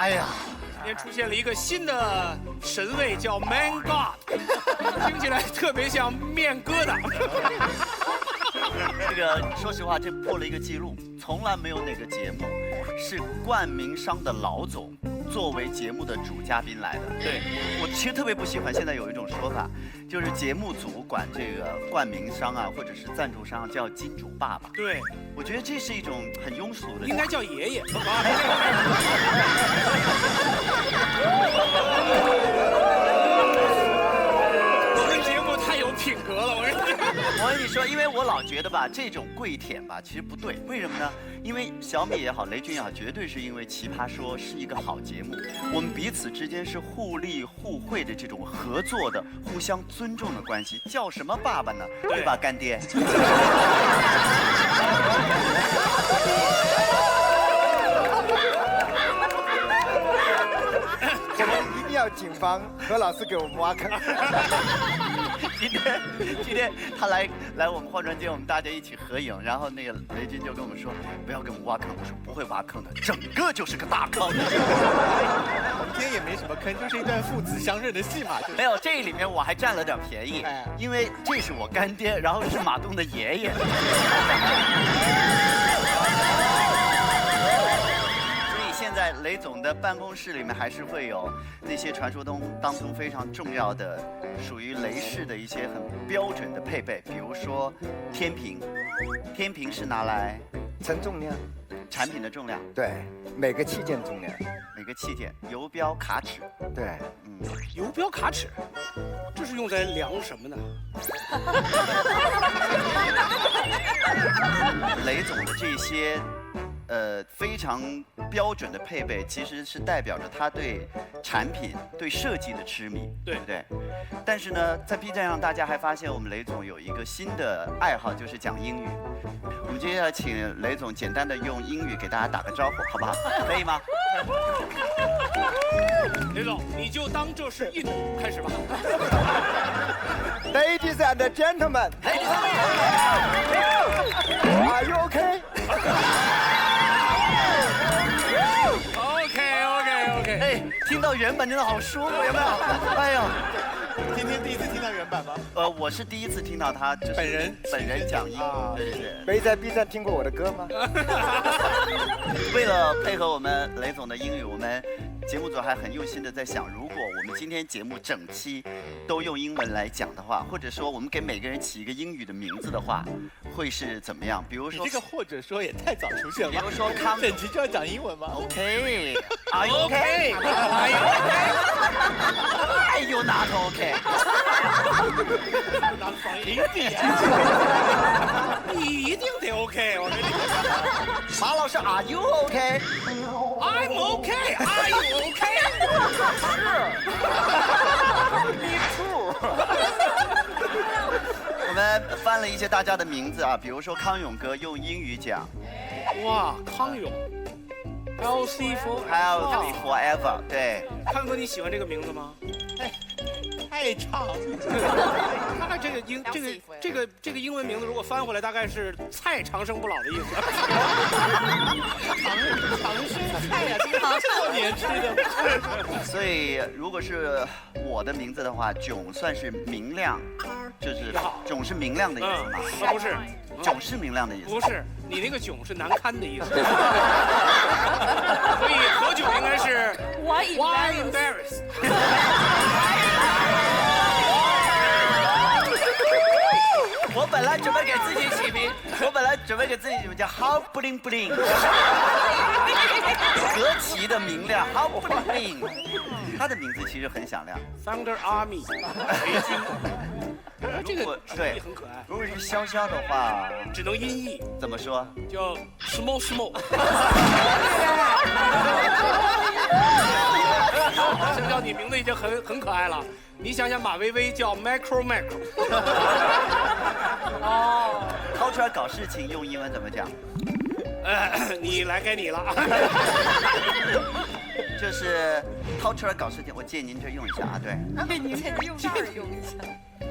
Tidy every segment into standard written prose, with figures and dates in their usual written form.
哎呀，今天出现了一个新的神位，叫 Man God， 听起来特别像面疙瘩。这个说实话，这破了一个记录，从来没有哪个节目是冠名商的老总作为节目的主嘉宾来的。对，我其实特别不喜欢现在有一种说法，就是节目组管这个冠名商啊，或者是赞助商叫金主爸爸。对，我觉得这是一种很庸俗的，应该叫爷爷。我们节目太有品格了，我跟你说，因为我老觉得吧，这种跪舔吧，其实不对。为什么呢？因为小米也好，雷军也好，绝对是因为《奇葩说》是一个好节目，我们彼此之间是互利互惠的这种合作的、互相尊重的关系，叫什么爸爸呢？对吧，干爹？我们一定要警方何老师给我们挖坑。今天他来我们化妆间，我们大家一起合影，然后那个雷军就跟我们说，不要给我们挖坑。我说不会挖坑的，整个就是个大坑。我们今天也没什么坑，就是一段父子相认的戏嘛。没有，这里面我还占了点便宜，因为这是我干爹，然后是马东的爷爷。现在雷总的办公室里面还是会有那些传说当中非常重要的，属于雷士的一些很标准的配备，比如说天平，天平是拿来称重量，产品的重量，对，每个器件重量，每个器件，游标卡尺，对，游标卡尺，这是用在量什么呢？雷总的这些。非常标准的配备，其实是代表着他对产品、对设计的痴迷，对不对？但是呢，在 B 站上，大家还发现我们雷总有一个新的爱好，就是讲英语。我们接下来请雷总简单的用英语给大家打个招呼，好不好？可以吗？雷总，你就当这是印度，开始吧。Ladies and gentlemen, are you okay? OK。哎，听到原版真的好舒服，有没有？哎呦，今天第一次听到原版吗？我是第一次听到他就是本人讲英语，对。没在 B 站听过我的歌吗？为了配合我们雷总的英语，我们节目组还很用心的在想，如果我们今天节目整期都用英文来讲的话，或者说我们给每个人起一个英语的名字的话，会是怎么样？比如说这个或者说也太早出现了。比如说康，整集就要讲英文吗 ？OK，Are you OK？Are you not OK？ 拿放一点，你一定得 OK， 我跟你说。马老师 ，Are you OK？I'm OK。Are you OK？ Me too。我们翻了一些大家的名字啊，比如说康永哥用英语讲，哇，康永 ，Healthy Forever， 对。康哥，你喜欢这个名字吗？太长。大概这个英文名字如果翻回来，大概是菜长生不老的意思。长生菜呀，这个过年吃的。所以如果是我的名字的话，囧算是明亮，就是囧是明亮的意思吗？不是，囧是明亮的意思。不是，你那个囧是难堪的意思。所以何炅应该是 Why embarrassed？ 我本来准备给自己起名，叫 How Bling Bling， 何其的明亮 ，How Bling Bling。他的名字其实很响亮 ，Thunder Army， 雷军。这个对很可爱。如果是潇潇的话，只能音译。怎么说？叫 Small。香蕉，你名字已经很可爱了。你想想，马薇薇叫 Macro。哦，掏出来搞事情用英文怎么讲？你来该你了。就是掏出来搞事情，我借您这用一下啊，对。你借用这儿用一下。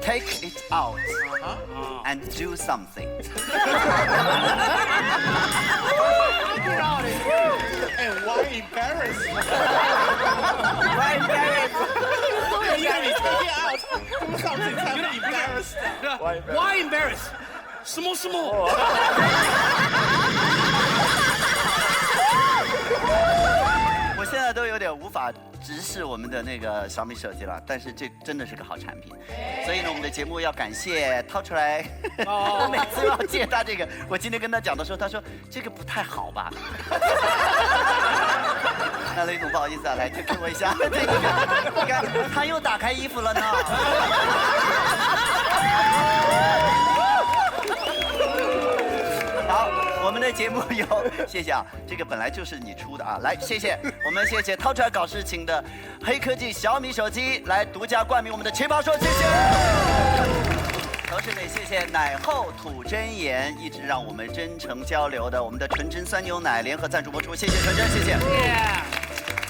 Take it out and do something. out of here. And why embarrass? Why embarrass? You gotta be taken out. 多少次才会 embarrass？ Why embarrass? 什么？我现在都有点无法直视我们的那个小米手机了，但是这真的是个好产品，所以呢，我们的节目要感谢掏出来。我每次要借他这个，我今天跟他讲的时候，他说这个不太好吧。那雷总不好意思啊，来就给我一下这个，你看他又打开衣服了呢。好，我们的节目有，谢谢啊，这个本来就是你出的啊，来谢谢，我们谢谢掏出来搞事情的黑科技小米手机来独家冠名我们的奇葩说，谢谢。同时呢，也谢谢奶后吐真言，一直让我们真诚交流的我们的纯真酸牛奶联合赞助播出，谢谢纯真，谢谢。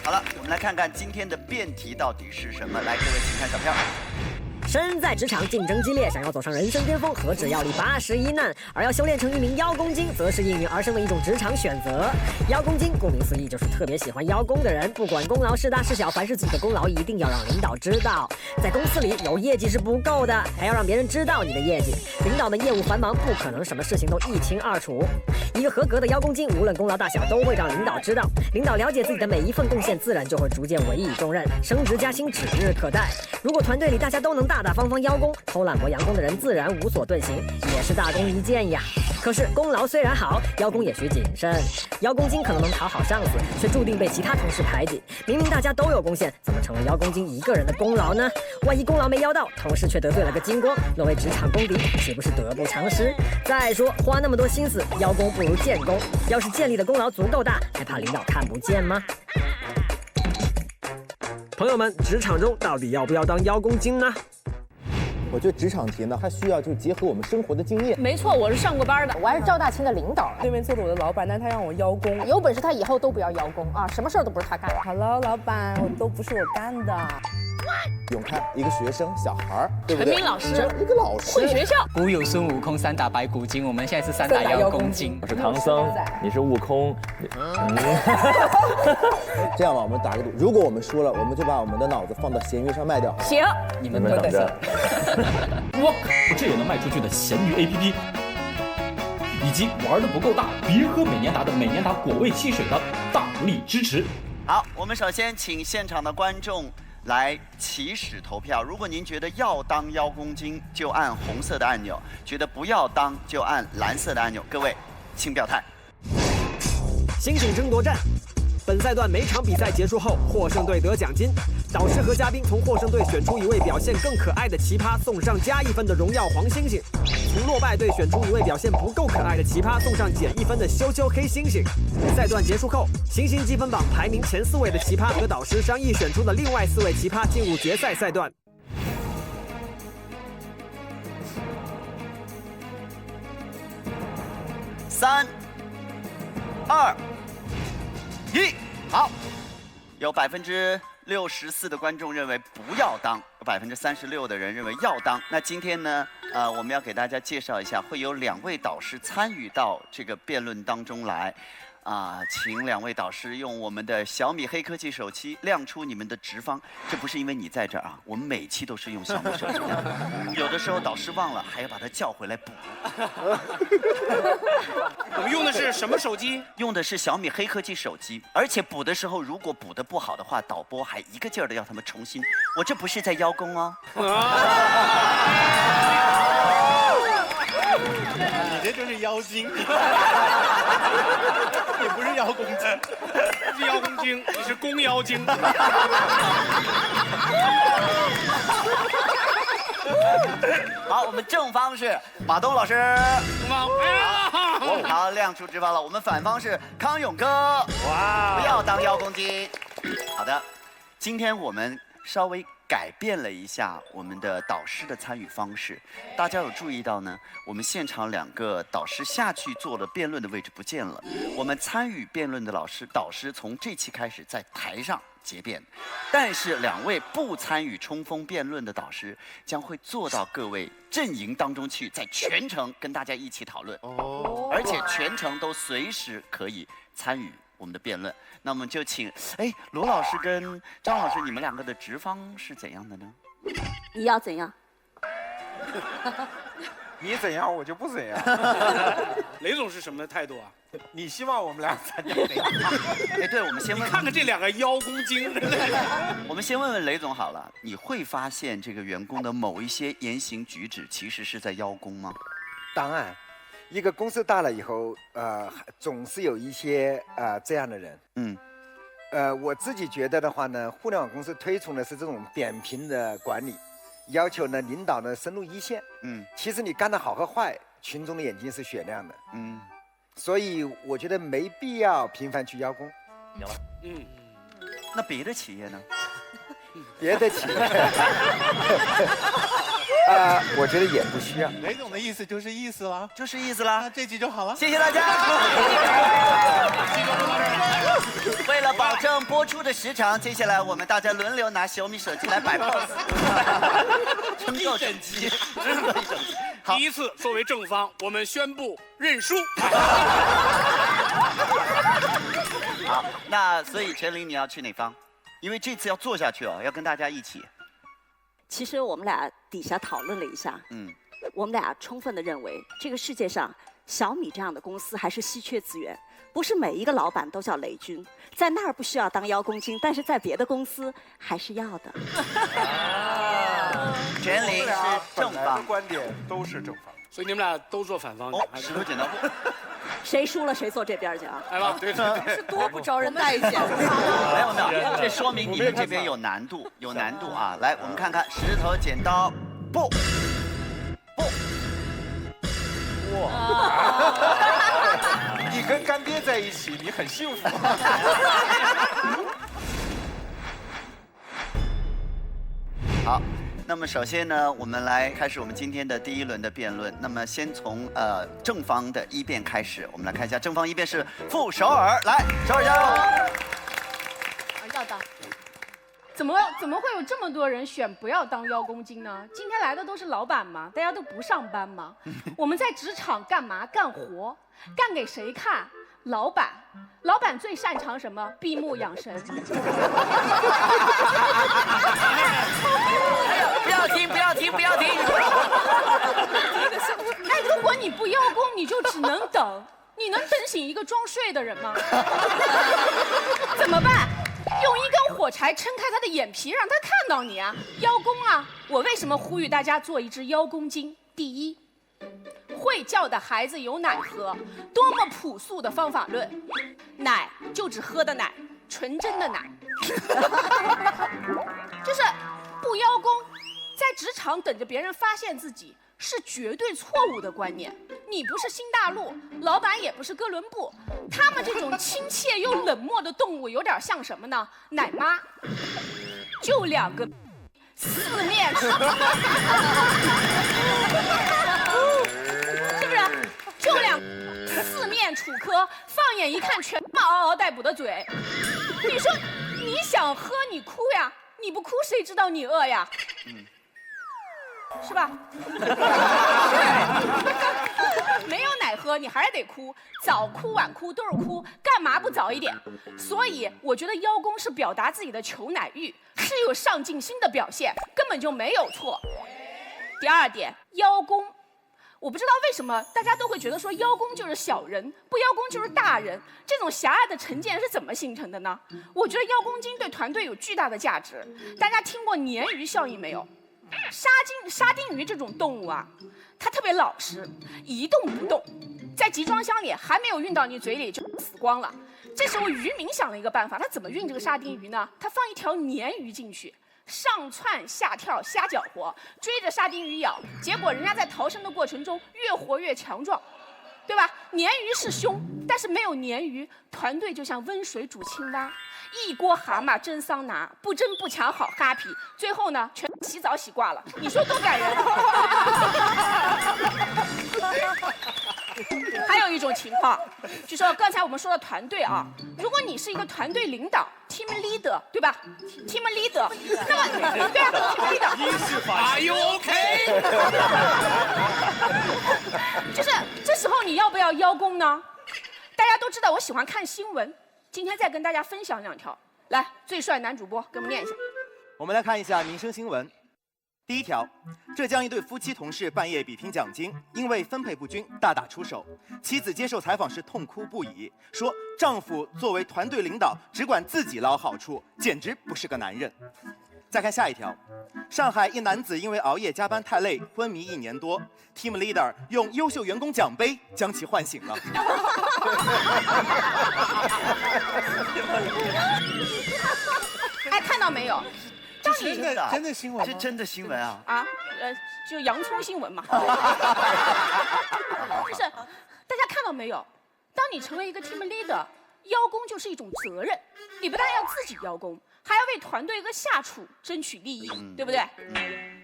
好了，我们来看看今天的辩题到底是什么，来各位请看小票。身在职场竞争激烈，想要走上人生巅峰，何止要历81难，而要修炼成一名邀功精，则是应运而生的一种职场选择。邀功精顾名思义就是特别喜欢邀功的人，不管功劳是大是小，凡是自己的功劳一定要让领导知道。在公司里有业绩是不够的，还要让别人知道你的业绩。领导的业务繁忙，不可能什么事情都一清二楚。一个合格的邀功精，无论功劳大小，都会让领导知道。领导了解自己的每一份贡献，自然就会逐渐委以重任，升职加薪指日可待。如果团队里大家都能大大方方邀功，偷懒博洋功的人自然无所遁形，也是大功一件呀。可是功劳虽然好，邀功也需谨慎。邀功精可能能讨好上司，却注定被其他同事排挤。明明大家都有贡献，怎么成了邀功精一个人的功劳呢？万一功劳没邀到，同事却得罪了个精光，沦为职场公敌，岂不是得不偿失？再说花那么多心思邀功不如建功，要是建立的功劳足够大，还怕领导看不见吗？朋友们，职场中到底要不要当邀功精呢？我觉得职场题呢，它需要就是结合我们生活的经验。没错，我是上过班的，我还是赵大秦的领导。对面坐着我的老板，但他让我邀功，有本事他以后都不要邀功啊，什么事儿都不是他干。Hello， 老板，我都不是我干的。永康一个学生小孩儿，对不对？陈明老师，一个老师，混学校。古有孙悟空3打白骨精，我们现在是3打邀功精。我是唐僧，你是悟空。这样吧，我们打个赌，如果我们输了，我们就把我们的脑子放到闲鱼上卖掉。行，你们等着。哇，这也能卖出去的闲鱼 APP， 以及玩的不够大，别喝美年达的美年达果味汽水的大力支持。好，我们首先请现场的观众来起始投票。如果您觉得要当邀功精，就按红色的按钮；觉得不要当，就按蓝色的按钮。各位，请表态。星星争夺战。本赛段每场比赛结束后，获胜队得奖金。导师和嘉宾从获胜队选出一位表现更可爱的奇葩，送上加1分的荣耀黄星星；从落败队选出一位表现不够可爱的奇葩，送上减1分的羞羞黑猩猩。赛段结束后，星星积分榜排名前4位的奇葩和导师商议选出的另外4位奇葩进入决赛赛段。3、2、1，好，有64%的观众认为不要当，有36%的人认为要当。那今天呢，我们要给大家介绍一下，会有2位导师参与到这个辩论当中来。请2位导师用我们的小米黑科技手机亮出你们的直方。这不是因为你在这儿啊，我们每期都是用小米手机亮。有的时候导师忘了，还要把他叫回来补。我们用的是什么手机？用的是小米黑科技手机，而且补的时候如果补的不好的话，导播还一个劲儿的要他们重新。我这不是在邀功哦。你这就是妖精，也不是邀功精，不是邀功精，你是公妖精。好，我们正方是马东老师，好，亮出直方了。我们反方是康永哥，哇，不要当邀功精。好的，今天我们稍微改变了一下我们的导师的参与方式，大家有注意到呢？我们现场2个导师下去做了辩论的位置不见了，我们参与辩论的导师从这期开始在台上结辩，但是2位不参与冲锋辩论的导师将会坐到各位阵营当中去，在全程跟大家一起讨论。哦，而且全程都随时可以参与我们的辩论。那我们就请，罗老师跟张老师，你们两个的职方是怎样的呢？你要怎样？你怎样，我就不怎样。雷总是什么态度啊？你希望我们俩参加哪个？对，我们先问，看看这2个邀功精。我们先问问雷总好了，你会发现这个员工的某一些言行举止其实是在邀功吗？当然，一个公司大了以后，总是有一些这样的人。我自己觉得的话呢，互联网公司推崇的是这种扁平的管理。要求呢，领导呢深入一线。其实你干得好和坏，群众的眼睛是雪亮的。所以我觉得没必要频繁去邀功。有了。那别的企业呢？别的企业，我觉得也不需要。雷总的意思就是意思了，就是意思啦。那这集就好了。谢谢大家。为了保证播出的时长，接下来我们大家轮流拿小米手机来摆 pose， 一整集，真的一整集。第一次作为正方，我们宣布认输。好，那所以陈琳你要去哪方？因为这次要做下去哦，要跟大家一起。其实我们俩底下讨论了一下，我们俩充分的认为，这个世界上小米这样的公司还是稀缺资源，不是每一个老板都叫雷军，在那儿不需要当邀功精，但是在别的公司还是要的。陈琳是正方，观点都是正方，所以你们俩都做反方。石头剪刀布。谁输了谁坐这边去啊？来吧，对，是多不招人待见。没有，这说明你们这边有难度，有难度啊！来，我们看看石头剪刀布。哇！你跟干爹在一起，你很幸福。好。那么首先呢，我们来开始我们今天的第一轮的辩论。那么先从正方的一辩开始，我们来看一下正方一辩是傅首尔，来，首尔加油！要当。怎么会有这么多人选不要当邀功精呢？今天来的都是老板嘛，大家都不上班嘛。我们在职场干嘛？干活，干给谁看？老板，老板最擅长什么？闭目养神。不要停！哎，如果你不邀功，你就只能等。你能等醒一个装睡的人吗？怎么办？用一根火柴撑开他的眼皮，让他看到你啊！邀功啊！我为什么呼吁大家做一只邀功精？第一，会叫的孩子有奶喝，多么朴素的方法论！奶就只喝的奶，纯真的奶。就是不邀功，在职场等着别人发现自己是绝对错误的观念。你不是新大陆，老板也不是哥伦布，他们这种亲切又冷漠的动物，有点像什么呢？奶妈，就2个四面楚歌，是不是？就四面楚歌，放眼一看，全嗷嗷待哺的嘴。你说你想喝你哭呀，你不哭谁知道你饿呀？是吧？没有奶喝，你还是得哭，早哭晚哭都是哭，干嘛不早一点？所以我觉得邀功是表达自己的求奶欲，是有上进心的表现，根本就没有错。第二点，邀功，我不知道为什么大家都会觉得说邀功就是小人，不邀功就是大人，这种狭隘的成见是怎么形成的呢？我觉得邀功精对团队有巨大的价值。大家听过鲶鱼效应没有？沙丁鱼这种动物啊，它特别老实，一动不动，在集装箱里还没有运到你嘴里就死光了。这时候渔民想了一个办法，他怎么运这个沙丁鱼呢？他放一条鲶鱼进去，上窜下跳瞎搅和，追着沙丁鱼咬，结果人家在逃生的过程中越活越强壮，对吧？鲶鱼是凶，但是没有鲶鱼，团队就像温水煮青蛙。一锅蛤蟆蒸桑拿，不争不抢好哈皮，最后呢全洗澡洗挂了，你说多感人？还有一种情况，就说刚才我们说的团队啊，如果你是一个团队领导 ，team leader， 对吧 ？team leader， 那么对啊 ，team leader。一是法 ，Are you OK？ 就是这时候你要不要邀功呢？大家都知道我喜欢看新闻，今天再跟大家分享2条。来，最帅男主播给我们念一下。我们来看一下民生新闻。第一条，浙江一对夫妻同事半夜比拼奖金，因为分配不均大打出手。妻子接受采访时痛哭不已，说丈夫作为团队领导只管自己捞好处，简直不是个男人。再看下一条，上海一男子因为熬夜加班太累，昏迷1年多 ，Team Leader 用优秀员工奖杯将其唤醒了。哎，看到没有？这是真的真的新闻，是真的新闻啊！啊，就洋葱新闻嘛。就是大家看到没有？当你成为一个 team leader， 邀功就是一种责任。你不但要自己邀功，还要为团队和下属争取利益，对不对？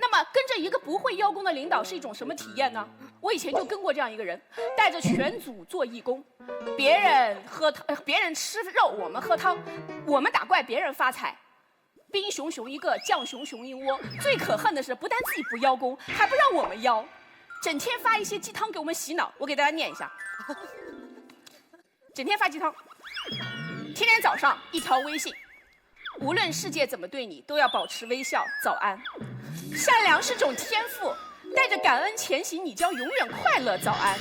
那么跟着一个不会邀功的领导是一种什么体验呢？我以前就跟过这样一个人，带着全组做义工，别人吃肉，我们喝汤；我们打怪，别人发财。兵熊熊一个，将熊熊一窝。最可恨的是，不但自己不邀功，还不让我们邀，整天发一些鸡汤给我们洗脑。我给大家念一下：整天发鸡汤，天天早上一条微信，无论世界怎么对你，都要保持微笑，早安。善良是种天赋，带着感恩前行，你将永远快乐，早安。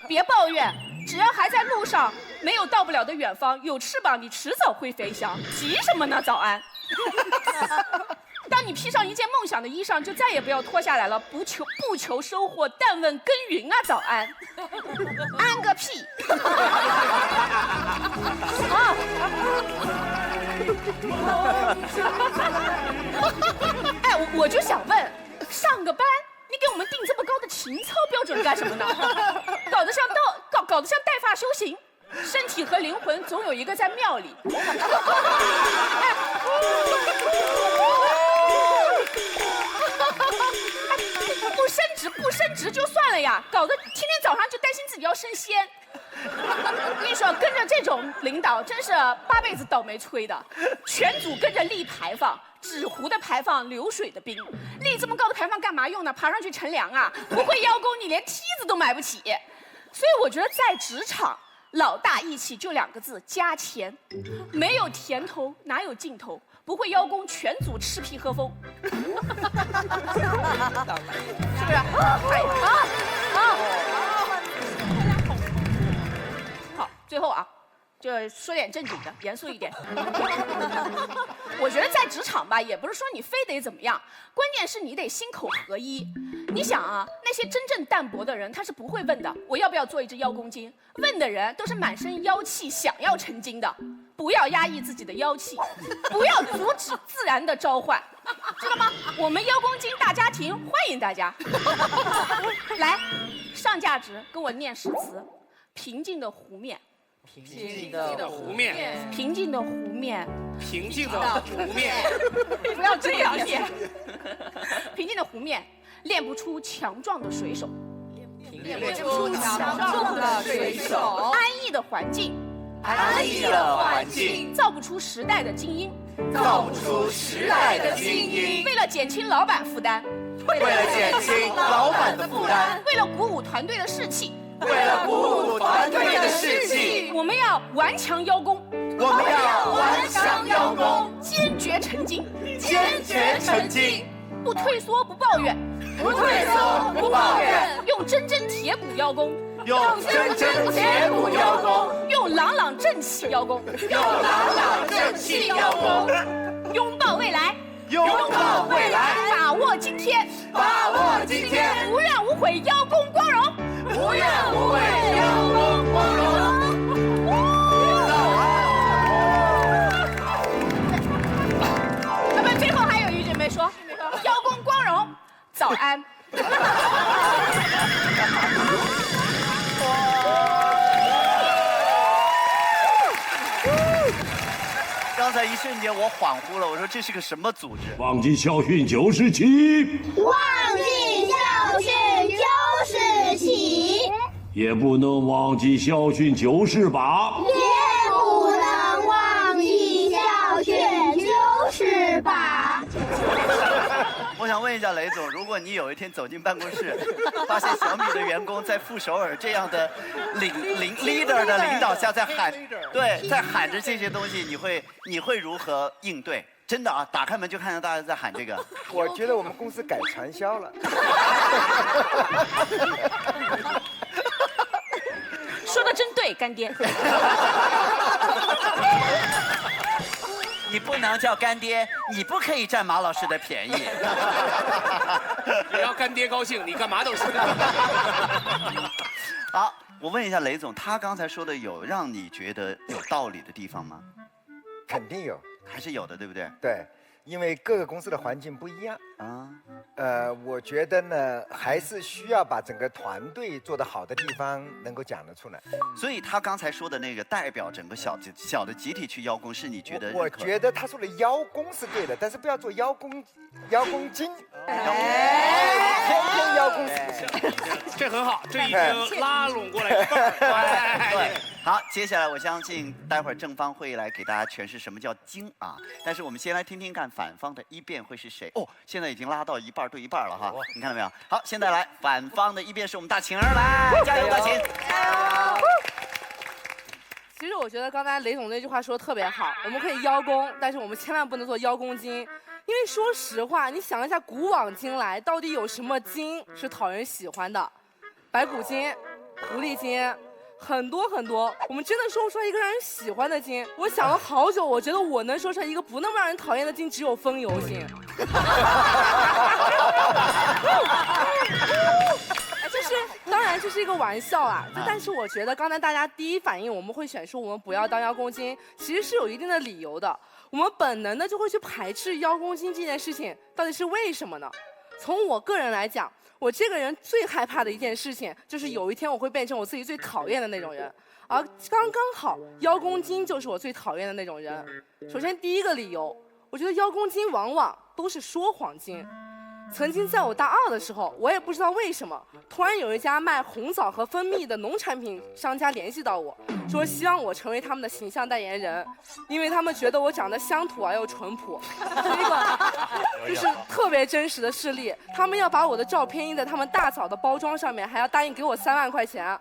别抱怨，只要还在路上，没有到不了的远方，有翅膀你迟早会飞翔，急什么呢？早安。当你披上一件梦想的衣裳，就再也不要脱下来了，不求收获，但问耕耘啊，早安。安个屁！啊！哎，我就想问，上个班你给我们定这么高的情操标准干什么呢？搞得像带发修行，身体和灵魂总有一个在庙里。不升职就算了呀，搞得天天早上就担心自己要升仙。我跟你说，跟着这种领导真是8辈子倒霉催的。全组跟着立牌坊，纸糊的牌坊，流水的兵。立这么高的牌坊干嘛用呢？爬上去乘凉啊！不会邀功，你连梯子都买不起。所以我觉得在职场，老大义气就2个字：加钱。没有甜头，哪有尽头？不会邀功，全组吃屁喝风。是不是？好，最后啊，就说点正经的，严肃一点。我觉得在职场吧，也不是说你非得怎么样，关键是你得心口合一。你想啊，那些真正淡泊的人，他是不会问的，我要不要做一只邀功精？问的人都是满身妖气，想要成精的。不要压抑自己的妖气，不要阻止自然的召唤，知道吗？我们邀功精大家庭欢迎大家。来，上价值跟我念诗词：平静的湖面，平静的湖面，平静的湖面，平静的湖面，不要这样念。平静的湖面，练不出强壮的水手，练不出强壮的水手。安逸的环境。安逸的环境，造不出时代的精英，造不出时代的精英。为了减轻老板负担，为了减轻老板的负担，为了鼓舞团队的士气，为了鼓舞团队的士气，我们要顽强邀功，我们要顽强邀功，坚决成精，坚决成精，不退缩，不抱怨，不退缩，不抱怨，用铮铮铁骨邀功。用铮铮铁骨邀功，用朗朗正气邀功，用朗朗正气邀功，拥抱未来，拥抱未来，把握今天，把握今天，无怨无悔邀功光荣，无怨无悔邀功光荣。那么最后还有一句没说，邀功光荣，早安。刚才一瞬间我恍惚了，我说这是个什么组织？忘记校训97，忘记校训97。也不能忘记校训就是把。也不能忘记校训就是把。我想问一下雷总，如果你有一天走进办公室，发现小米的员工在傅首尔这样的leader 的领导下在喊，对，在喊着这些东西，你会如何应对？真的啊，打开门就看到大家在喊这个。我觉得我们公司改传销了。说的真对，干爹。你不能叫干爹，你不可以占马老师的便宜。只要干爹高兴，你干嘛都行。好，我问一下雷总，他刚才说的有让你觉得有道理的地方吗？肯定有，还是有的，对不对？对，因为各个公司的环境不一样啊。我觉得呢，还是需要把整个团队做得好的地方能够讲得出来。所以他刚才说的那个代表整个小的集体去邀功，是你觉得？我觉得他说的邀功是对的，但是不要做邀功精。天天邀功这很好，这已经拉拢过来一半。对，好，接下来我相信待会儿正方会来给大家诠释什么叫精啊。但是我们先来听听看反方的一辩会是谁哦，现在已经拉到一半对一半了哈，你看到没有？好，现在来反方的一辩是我们大晴儿，来加油，大晴！加油！其实我觉得刚才雷总那句话说的特别好，我们可以邀功，但是我们千万不能做邀功精。因为说实话，你想一下，古往今来到底有什么精是讨人喜欢的？白骨精、狐狸精，很多很多。我们真的说不出来一个让人喜欢的精。我想了好久，我觉得我能说出来一个不那么让人讨厌的精，只有风油精。当然这是一个玩笑啦，但是我觉得刚才大家第一反应我们会选出我们不要当邀功精，其实是有一定的理由的。我们本能的就会去排斥邀功精这件事情，到底是为什么呢？从我个人来讲，我这个人最害怕的一件事情，就是有一天我会变成我自己最讨厌的那种人，而刚刚好邀功精就是我最讨厌的那种人。首先第一个理由，我觉得邀功精往往都是说谎精。曾经在我大二的时候，我也不知道为什么，突然有一家卖红枣和蜂蜜的农产品商家联系到我，说希望我成为他们的形象代言人，因为他们觉得我长得乡土而又淳朴，是一个就是特别真实的事例。他们要把我的照片印在他们大枣的包装上面，还要答应给我3万块钱。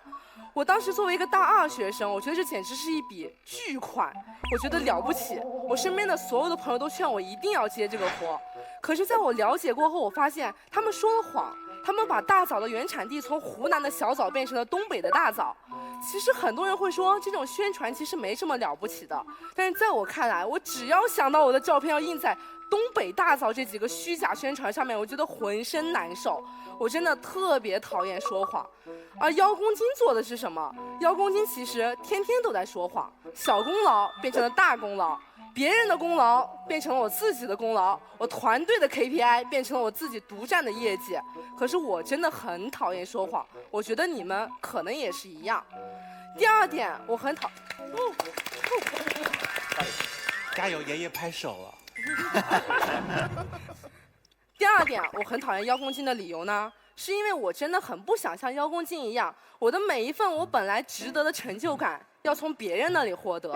我当时作为一个大二学生，我觉得这简直是一笔巨款，我觉得了不起。我身边的所有的朋友都劝我一定要接这个活，可是在我了解过后，我发现他们说了谎，他们把大枣的原产地从湖南的小枣变成了东北的大枣。其实很多人会说这种宣传其实没什么了不起的，但是在我看来，我只要想到我的照片要印在东北大枣这几个虚假宣传上面，我觉得浑身难受。我真的特别讨厌说谎。而邀功精做的是什么？邀功精其实天天都在说谎，小功劳变成了大功劳，别人的功劳变成了我自己的功劳，我团队的 KPI 变成了我自己独占的业绩。可是我真的很讨厌说谎，我觉得你们可能也是一样。第二点，我很加油，爷爷拍手了。第二点，我很讨厌邀功精的理由呢，是因为我真的很不想像邀功精一样，我的每一份我本来值得的成就感要从别人那里获得。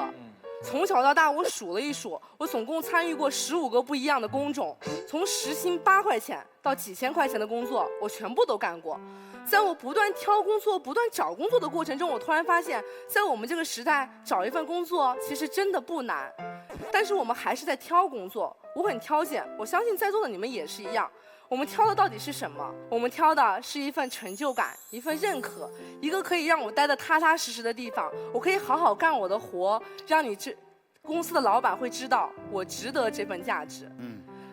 从小到大，我数了一数，我总共参与过15个不一样的工种，从时薪8块钱到几千块钱的工作，我全部都干过。在我不断挑工作、不断找工作的过程中，我突然发现，在我们这个时代，找一份工作其实真的不难，但是我们还是在挑工作。我很挑拣，我相信在座的你们也是一样。我们挑的到底是什么？我们挑的是一份成就感，一份认可，一个可以让我待得踏踏实实的地方，我可以好好干我的活，让你公司的老板会知道我值得这份价值。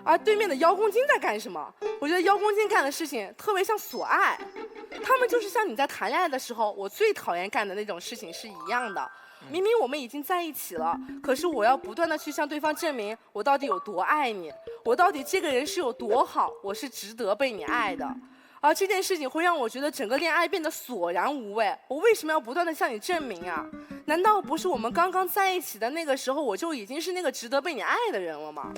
而对面的邀功精在干什么？我觉得邀功精干的事情特别像索爱，他们就是像你在谈恋爱的时候，我最讨厌干的那种事情是一样的。明明我们已经在一起了，可是我要不断的去向对方证明我到底有多爱你，我到底这个人是有多好，我是值得被你爱的。而这件事情会让我觉得整个恋爱变得索然无味。我为什么要不断的向你证明啊？难道不是我们刚刚在一起的那个时候，我就已经是那个值得被你爱的人了吗？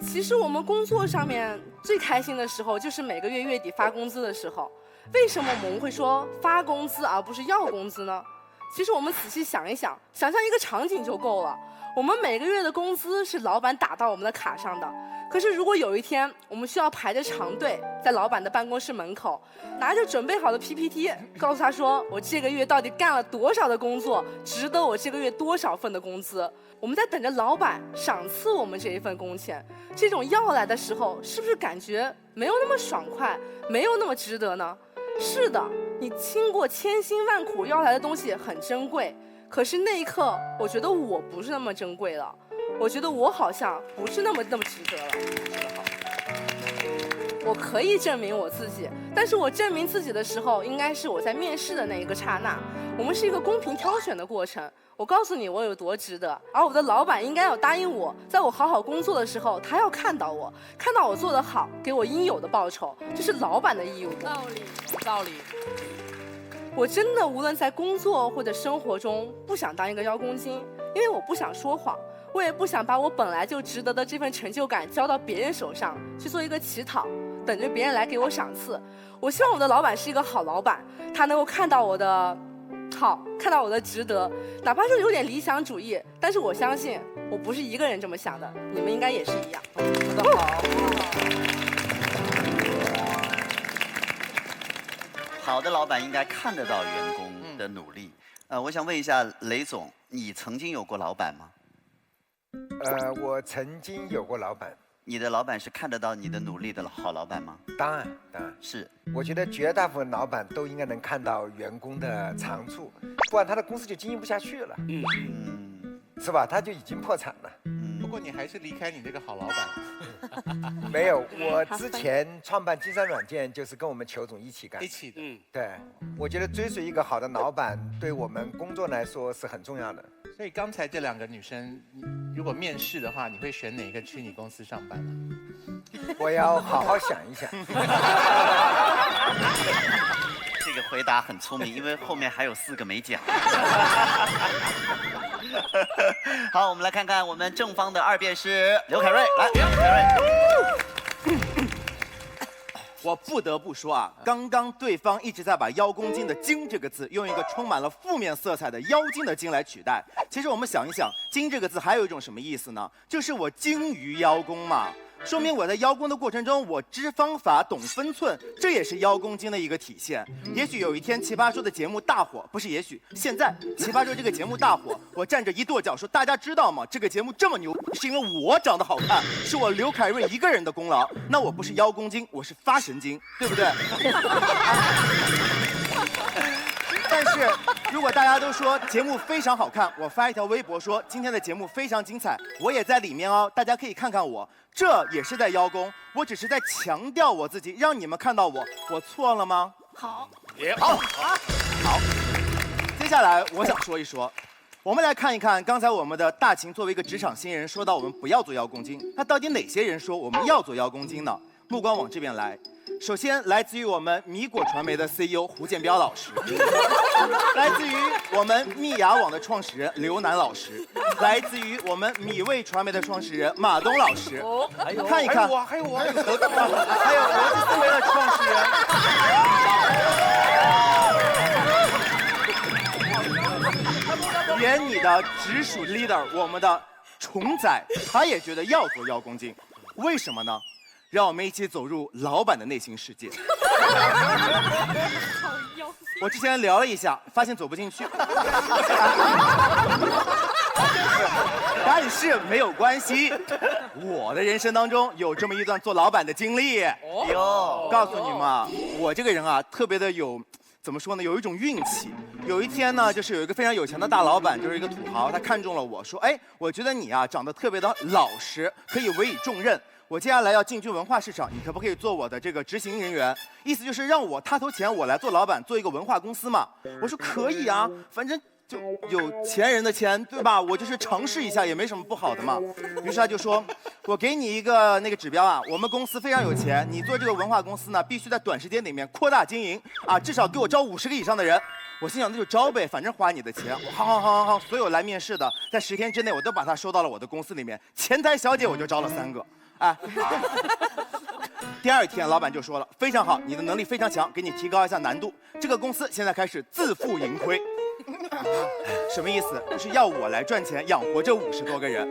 其实我们工作上面最开心的时候，就是每个月月底发工资的时候。为什么我们会说发工资而不是要工资呢？其实我们仔细想一想，想象一个场景就够了。我们每个月的工资是老板打到我们的卡上的，可是如果有一天我们需要排着长队在老板的办公室门口，拿着准备好的 PPT， 告诉他说我这个月到底干了多少的工作，值得我这个月多少份的工资，我们在等着老板赏赐我们这一份工钱，这种要来的时候，是不是感觉没有那么爽快，没有那么值得呢？是的，你经过千辛万苦要来的东西很珍贵，可是那一刻，我觉得我不是那么珍贵了，我觉得我好像不是那么值得了。我可以证明我自己，但是我证明自己的时候，应该是我在面试的那一个刹那。我们是一个公平挑选的过程。我告诉你我有多值得，而我的老板应该要答应我，在我好好工作的时候，他要看到我做得好，给我应有的报酬，这是老板的义务。道理。我真的无论在工作或者生活中，不想当一个邀功精，因为我不想说谎，我也不想把我本来就值得的这份成就感交到别人手上去做一个乞讨，等着别人来给我赏赐。我希望我的老板是一个好老板，他能够看到我的好，看到我的值得，哪怕是有点理想主义，但是我相信我不是一个人这么想的，你们应该也是一样。说得好。好的老板应该看得到员工的努力。我想问一下雷总，你曾经有过老板吗？我曾经有过老板。你的老板是看得到你的努力的好老板吗？当然是。我觉得绝大部分老板都应该能看到员工的长处，不然他的公司就经营不下去了。是吧？他就已经破产了。不过你还是离开你那个好老板。没有，我之前创办金山软件就是跟我们裘总一起干。一起的。对，我觉得追随一个好的老板，对我们工作来说是很重要的。所以刚才这两个女生，如果面试的话，你会选哪个去你公司上班呢？我要好好想一想。这个回答很聪明，因为后面还有4个没讲。好，我们来看看我们正方的2辩师刘凯瑞，来，刘凯瑞。我不得不说啊，刚刚对方一直在把邀功精的精这个字用一个充满了负面色彩的妖精的精来取代。其实我们想一想，精这个字还有一种什么意思呢？就是我精于邀功嘛。说明我在邀功的过程中，我知方法、懂分寸，这也是邀功精的一个体现。也许有一天《奇葩说》的节目大火，不是也许，现在《奇葩说》这个节目大火，我站着一跺脚说：“大家知道吗？这个节目这么牛，是因为我长得好看，是我刘凯瑞一个人的功劳。那我不是邀功精，我是发神经，对不对？”但是，如果大家都说节目非常好看，我发一条微博说今天的节目非常精彩，我也在里面哦，大家可以看看我，这也是在邀功，我只是在强调我自己，让你们看到我错了吗？好，也好，好。接下来我想说一说，我们来看一看刚才我们的大秦作为一个职场新人说到我们不要做邀功精，那到底哪些人说我们要做邀功精呢？目光往这边来。首先来自于我们米果传媒的 CEO 胡建彪老师，来自于我们密雅网的创始人刘楠老师，来自于我们米味传媒的创始人马东老师。看一看，还有我，还有逻辑思维的创始人，连你的直属 leader 我们的虫仔，他也觉得要做邀功精，为什么呢？让我们一起走入老板的内心世界。我之前聊了一下，发现走不进去。但是没有关系，我的人生当中有这么一段做老板的经历。哟，告诉你们啊，我这个人啊，特别的有。怎么说呢？有一种运气。有一天呢，就是有一个非常有钱的大老板，就是一个土豪，他看中了我说：“哎，我觉得你啊长得特别的老实，可以委以重任。我接下来要进军文化市场，你可不可以做我的这个执行人员？意思就是让我他投钱，我来做老板，做一个文化公司嘛。”我说：“可以啊，反正就有钱人的钱，对吧？我就是尝试一下，也没什么不好的嘛。”于是他就说：“我给你一个那个指标啊，我们公司非常有钱，你做这个文化公司呢，必须在短时间里面扩大经营啊，至少给我招50个以上的人。”我心想那就招呗，反正花你的钱。好，所有来面试的，在10天之内我都把他收到了我的公司里面，前台小姐我就招了3个。哎，第2天，老板就说了，非常好，你的能力非常强，给你提高一下难度。这个公司现在开始自负盈亏。什么意思？就是要我来赚钱养活这50多个人。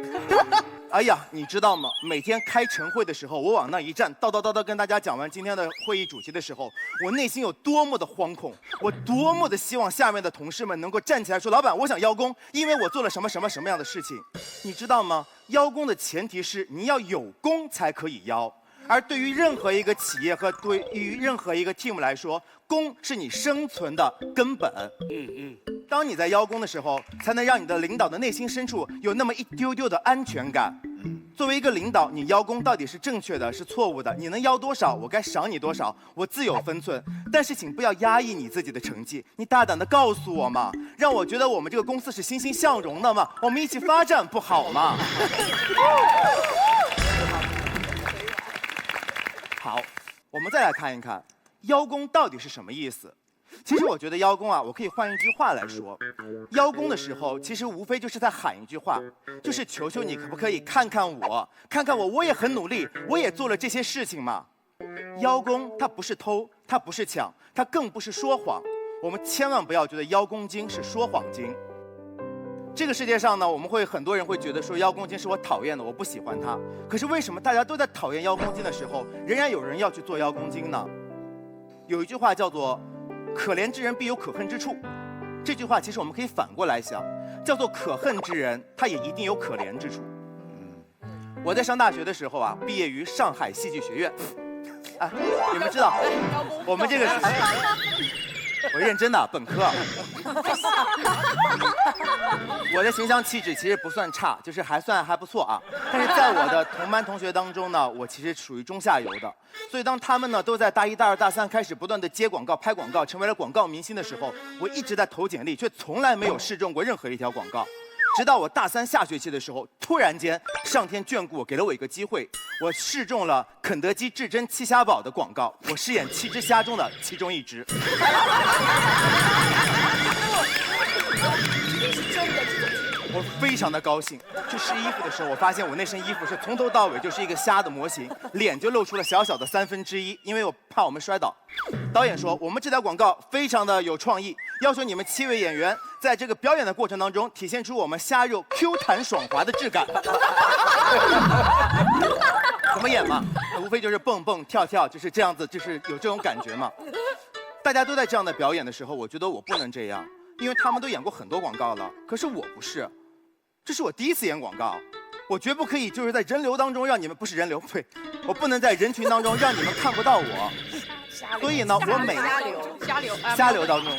哎呀，你知道吗？每天开晨会的时候，我往那一站，叨叨叨叨跟大家讲完今天的会议主题的时候，我内心有多么的惶恐，我多么的希望下面的同事们能够站起来说，老板，我想邀功，因为我做了什么什么什么样的事情。你知道吗？邀功的前提是你要有功才可以邀。而对于任何一个企业和对于任何一个 team 来说，功是你生存的根本。当你在邀功的时候，才能让你的领导的内心深处有那么一丢丢的安全感。作为一个领导，你邀功到底是正确的，是错误的？你能邀多少，我该赏你多少，我自有分寸。但是请不要压抑你自己的成绩，你大胆的告诉我嘛，让我觉得我们这个公司是欣欣向荣的嘛，我们一起发展不好吗？好，我们再来看一看，邀功到底是什么意思？其实我觉得邀功啊，我可以换一句话来说，邀功的时候，其实无非就是在喊一句话，就是求求你可不可以看看我，看看我，我也很努力，我也做了这些事情嘛。邀功它不是偷，它不是抢，它更不是说谎。我们千万不要觉得邀功精是说谎精。这个世界上呢，我们会很多人会觉得说邀功精是我讨厌的，我不喜欢它。可是为什么大家都在讨厌邀功精的时候，仍然有人要去做邀功精呢？有一句话叫做“可怜之人必有可恨之处”，这句话其实我们可以反过来想，叫做可恨之人，他也一定有可怜之处。我在上大学的时候啊，毕业于上海戏剧学院。啊，你们知道，我们这个我认真的，本科。我的形象气质其实不算差，就是还不错啊。但是在我的同班同学当中呢，我其实属于中下游的。所以当他们呢都在大1、大2、大3开始不断的接广告、拍广告，成为了广告明星的时候，我一直在投简历，却从来没有试中过任何一条广告。直到我大3下学期的时候，突然间上天眷顾我，给了我一个机会，我试中了肯德基至臻七虾堡的广告，我饰演7只虾中的其中1只。我非常的高兴，去试衣服的时候，我发现我那身衣服是从头到尾就是一个虾的模型，脸就露出了小小的1/3，因为我怕我们摔倒。导演说，我们这条广告非常的有创意，要求你们7位演员在这个表演的过程当中，体现出我们虾肉 Q 弹爽滑的质感。怎么演嘛？无非就是蹦蹦跳跳，就是这样子，就是有这种感觉嘛。大家都在这样的表演的时候，我觉得我不能这样，因为他们都演过很多广告了，可是我不是。这是我第一次演广告，我绝不可以就是在人流当中让你们不是人流，对，我不能在人群当中让你们看不到我。所以呢，我每瞎流当中，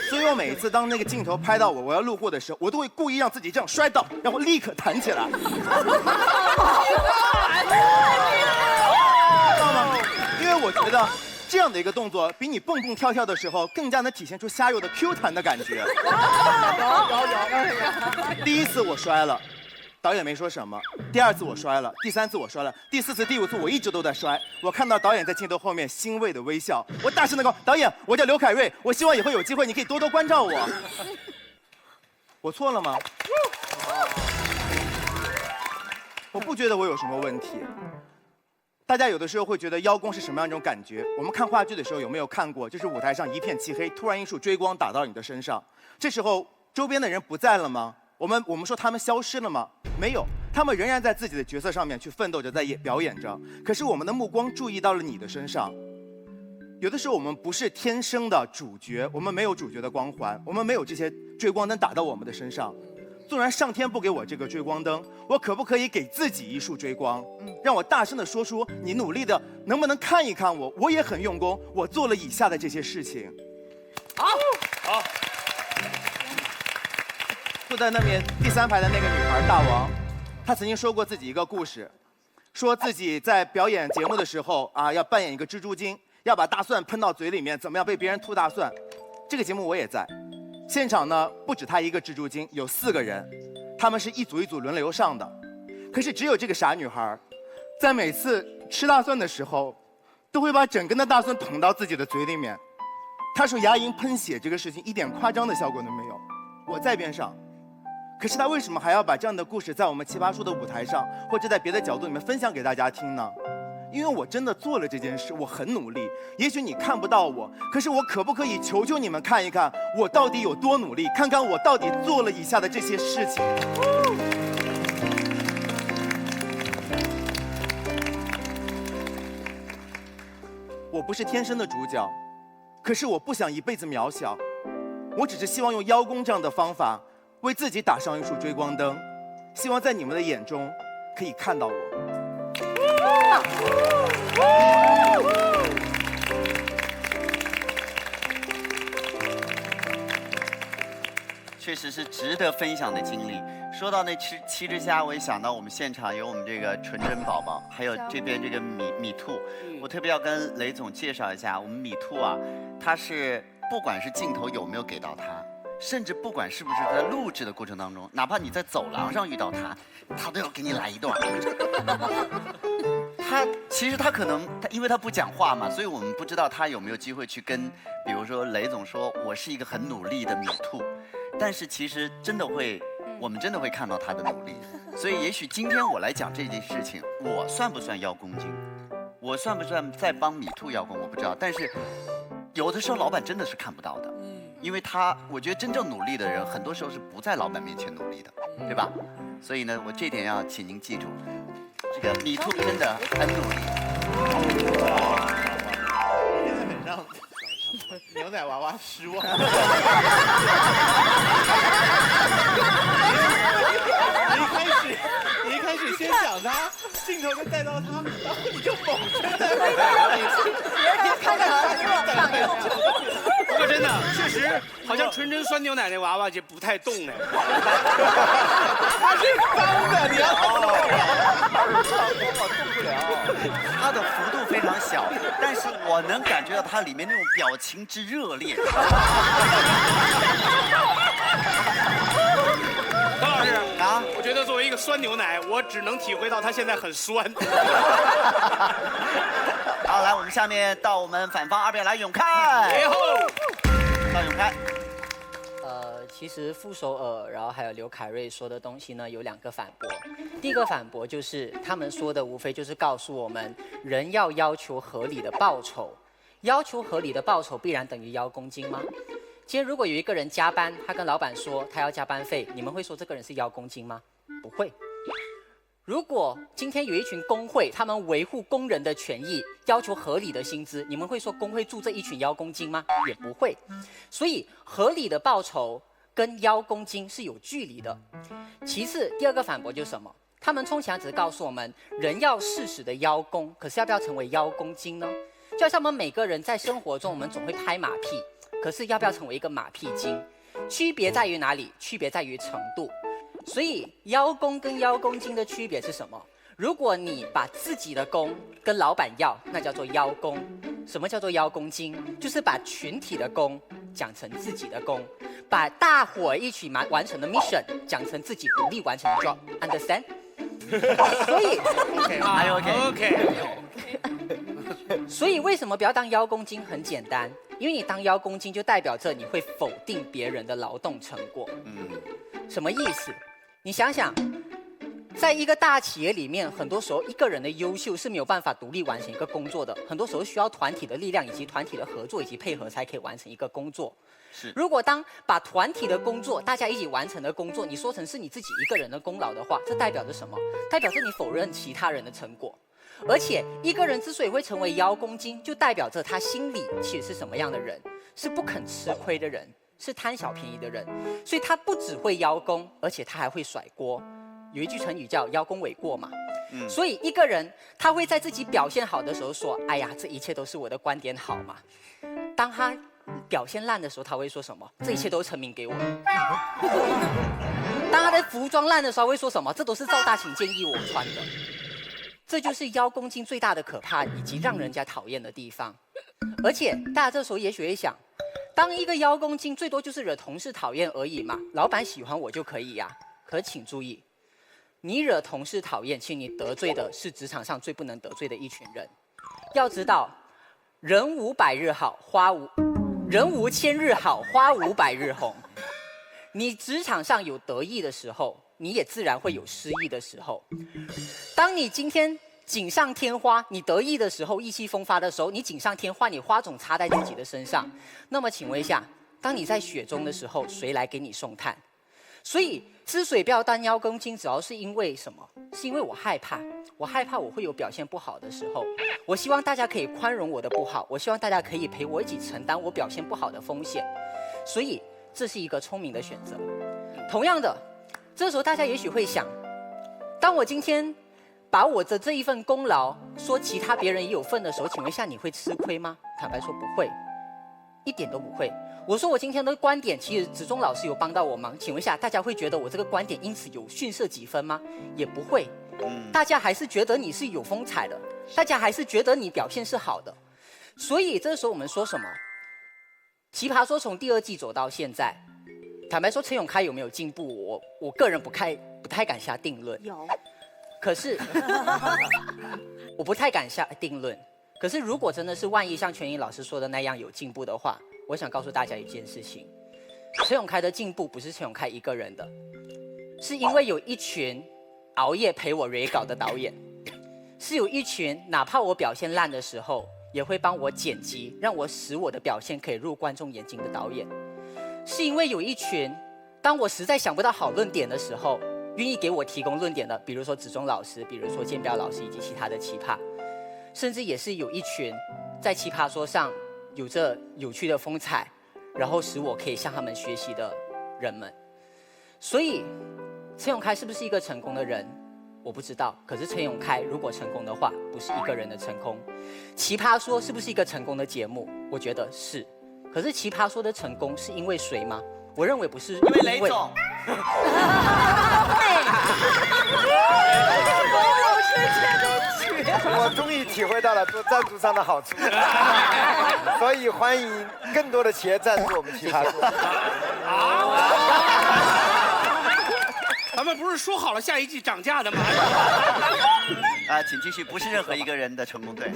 所以我每一次当那个镜头拍到我要路过的时候，我都会故意让自己这样摔倒，然后立刻弹起来。知道吗？因为我觉得这样的一个动作，比你蹦蹦跳跳的时候更加能体现出虾肉的 Q 弹的感觉。第一次我摔了，导演没说什么。第2次我摔了，第3次我摔了，第4次、第5次我一直都在摔。我看到导演在镜头后面欣慰的微笑，我大声的说：“导演，我叫刘凯瑞，我希望以后有机会你可以多多关照我。”我错了吗？我不觉得我有什么问题。大家有的时候会觉得邀功是什么样一种感觉？我们看话剧的时候有没有看过？就是舞台上一片漆黑，突然一束追光打到你的身上，这时候周边的人不在了吗？我们说他们消失了吗？没有，他们仍然在自己的角色上面去奋斗着，在表演着。可是我们的目光注意到了你的身上。有的时候我们不是天生的主角，我们没有主角的光环，我们没有这些追光灯打到我们的身上。纵然上天不给我这个追光灯，我可不可以给自己一束追光，让我大声的说出你努力的，能不能看一看我？我也很用功，我做了以下的这些事情。好。坐在那边第3排的那个女孩大王，她曾经说过自己一个故事，说自己在表演节目的时候啊，要扮演一个蜘蛛精，要把大蒜喷到嘴里面，怎么样被别人吐大蒜。这个节目我也在。现场呢，不止他一个蜘蛛精，有4个人，他们是一组一组轮流上的。可是只有这个傻女孩，在每次吃大蒜的时候，都会把整根的大蒜捅到自己的嘴里面。她说牙龈喷血这个事情一点夸张的效果都没有。我在边上，可是她为什么还要把这样的故事在我们奇葩说的舞台上，或者在别的角度里面分享给大家听呢？因为我真的做了这件事，我很努力。也许你看不到我，可是我可不可以求求你们看一看我到底有多努力，看看我到底做了以下的这些事情。我不是天生的主角，可是我不想一辈子渺小，我只是希望用邀功这样的方法，为自己打上一束追光灯，希望在你们的眼中可以看到我。确实是值得分享的经历。说到那七只虾，我也想到我们现场有我们这个纯真宝宝，还有这边这个米兔。我特别要跟雷总介绍一下，我们米兔啊，他是不管是镜头有没有给到他，甚至不管是不是在录制的过程当中，哪怕你在走廊上遇到他，他都要给你来一段。其实他可能因为他不讲话嘛，所以我们不知道他有没有机会去跟，比如说雷总说，我是一个很努力的米兔。但是其实真的会，我们真的会看到他的努力。所以也许今天我来讲这件事情，我算不算邀功金？我算不算在帮米兔邀功？我不知道。但是有的时候老板真的是看不到的，因为我觉得真正努力的人，很多时候是不在老板面前努力的，对吧？所以呢，我这点要请您记住，这个米兔真的很努力。真的很让牛奶娃娃失望。你一开始先讲他，镜头就带到他，然后你就猛身在背后，别人看着他。不过真的，确实好像纯真酸牛奶那娃娃就不太动哎。他是脏的，你要动不了。它的幅度非常小，但是我能感觉到它里面那种表情之热烈。高老师啊，我觉得作为一个酸牛奶，我只能体会到它现在很酸。好，来，我们下面到我们反方二边来，永凯。到永凯。其实傅首尔，然后还有刘凯瑞说的东西呢，有2个反驳。第一个反驳就是他们说的无非就是告诉我们，人要求合理的报酬，要求合理的报酬必然等于邀功金吗？今天如果有一个人加班，他跟老板说他要加班费，你们会说这个人是邀功金吗？不会。如果今天有一群工会，他们维护工人的权益，要求合理的薪资，你们会说工会助这一群邀功金吗？也不会。所以合理的报酬跟邀功金是有距离的。其次，第2个反驳就是什么？他们充其量只是告诉我们，人要适时的邀功，可是要不要成为邀功金呢？就像我们每个人在生活中，我们总会拍马屁，可是要不要成为一个马屁精？区别在于哪里？区别在于程度。所以邀功跟邀功金的区别是什么？如果你把自己的功跟老板要，那叫做邀功。什么叫做邀功金？就是把群体的功讲成自己的功，把大伙一起完成的 mission 讲成自己独立完成的 job。Understand？ 所以 OK。所以为什么不要当邀功金？很简单，因为你当邀功金就代表着你会否定别人的劳动成果。什么意思？你想想，在一个大企业里面，很多时候一个人的优秀是没有办法独立完成一个工作的，很多时候需要团体的力量以及团体的合作以及配合才可以完成一个工作。如果当把团体的工作，大家一起完成的工作，你说成是你自己一个人的功劳的话，这代表着什么？代表着你否认其他人的成果。而且一个人之所以会成为邀功金，就代表着他心里其实是什么样的人？是不肯吃亏的人，是贪小便宜的人。所以他不只会邀功，而且他还会甩锅。有一句成语叫邀功诿过嘛。所以一个人他会在自己表现好的时候说：“哎呀，这一切都是我的观点好嘛。”当他表现烂的时候，他会说什么？这一切都是陈明给我的。当他的服装烂的时候，会说什么？这都是赵大秦建议我穿的。这就是邀功金最大的可怕以及让人家讨厌的地方。而且大家这时候也许会想，当一个邀功金最多就是惹同事讨厌而已嘛，老板喜欢我就可以呀。可请注意，你惹同事讨厌，其实你得罪的是职场上最不能得罪的一群人。要知道，人无百日好，人无千日好，花无百日红。你职场上有得意的时候，你也自然会有失意的时候。当你今天锦上添花，你得意的时候、意气风发的时候，你锦上添花，你花种插在自己的身上。那么请问一下，当你在雪中的时候，谁来给你送炭？所以之所以不要当邀功金，主要是因为什么？是因为我害怕，我害怕我会有表现不好的时候。我希望大家可以宽容我的不好，我希望大家可以陪我一起承担我表现不好的风险。所以这是一个聪明的选择。同样的，这时候大家也许会想，当我今天把我的这一份功劳说其他别人也有份的时候，请问一下你会吃亏吗？坦白说不会，一点都不会。我说我今天的观点，其实子忠老师有帮到我忙，请问一下大家会觉得我这个观点因此有逊色几分吗？也不会，大家还是觉得你是有风采的，大家还是觉得你表现是好的。所以这时候我们说什么？奇葩说从第2季走到现在，坦白说陈永开有没有进步，我个人不太敢下定论。有。可是，我不太敢下定论。可是，如果真的是万一像全英老师说的那样有进步的话，我想告诉大家一件事情：陈永开的进步不是陈永开一个人的，是因为有一群熬夜陪我 re 稿的导演，是有一群哪怕我表现烂的时候，也会帮我剪辑，让我使我的表现可以入观众眼睛的导演，是因为有一群当我实在想不到好论点的时候，愿意给我提供论点的，比如说子忠老师，比如说建彪老师以及其他的奇葩，甚至也是有一群在奇葩说上有着有趣的风采，然后使我可以向他们学习的人们。所以，陈永开是不是一个成功的人？我不知道。可是陈永开如果成功的话，不是一个人的成功。奇葩说是不是一个成功的节目？我觉得是。可是奇葩说的成功是因为谁吗？我认为不是，因为雷总。我终于体会到了做赞助商的好处，所以欢迎更多的企业赞助我们奇葩说。咱们不是说好了下一季涨价的吗？请继续，不是任何一个人的成功对。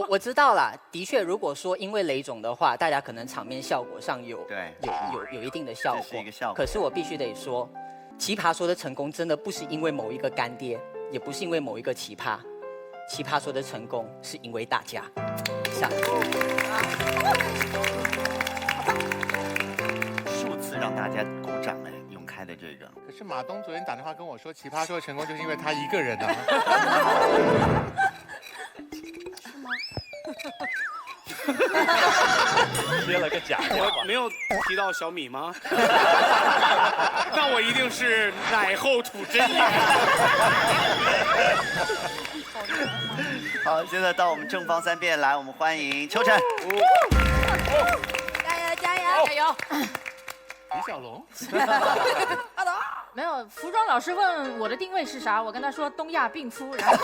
我知道啦，的确，如果说因为雷总的话，大家可能场面效果上有一定的效果，这是一个效果。可是我必须得说，奇葩说的成功真的不是因为某一个干爹，也不是因为某一个奇葩，奇葩说的成功是因为大家。数次让大家鼓掌哎，永开的这个。可是马东昨天打电话跟我说，奇葩说的成功就是因为他一个人啊。是吗？接了个假话，没有提到小米吗？那我一定是奶后吐真言。好，现在到我们正方三辩来，我们欢迎秋晨。加油加油加油！李小龙。没有，服装老师问我的定位是啥，我跟他说东亚病夫，然后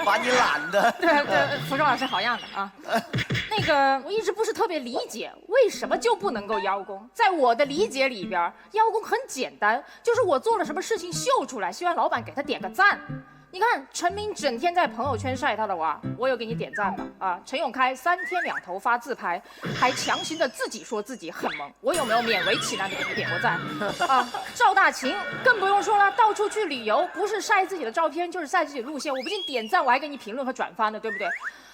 把你懒的。对，服装老师好样的啊。那个我一直不是特别理解，为什么就不能够邀功？在我的理解里边，邀功很简单，就是我做了什么事情秀出来，希望老板给他点个赞。你看陈明整天在朋友圈晒他的娃，我有给你点赞吗？啊，陈永开3天2头发自拍，还强行的自己说自己很萌，我有没有勉为其难的给你点过赞？啊，赵大秦更不用说了，到处去旅游，不是晒自己的照片，就是晒自己的路线，我不仅点赞，我还给你评论和转发呢，对不对？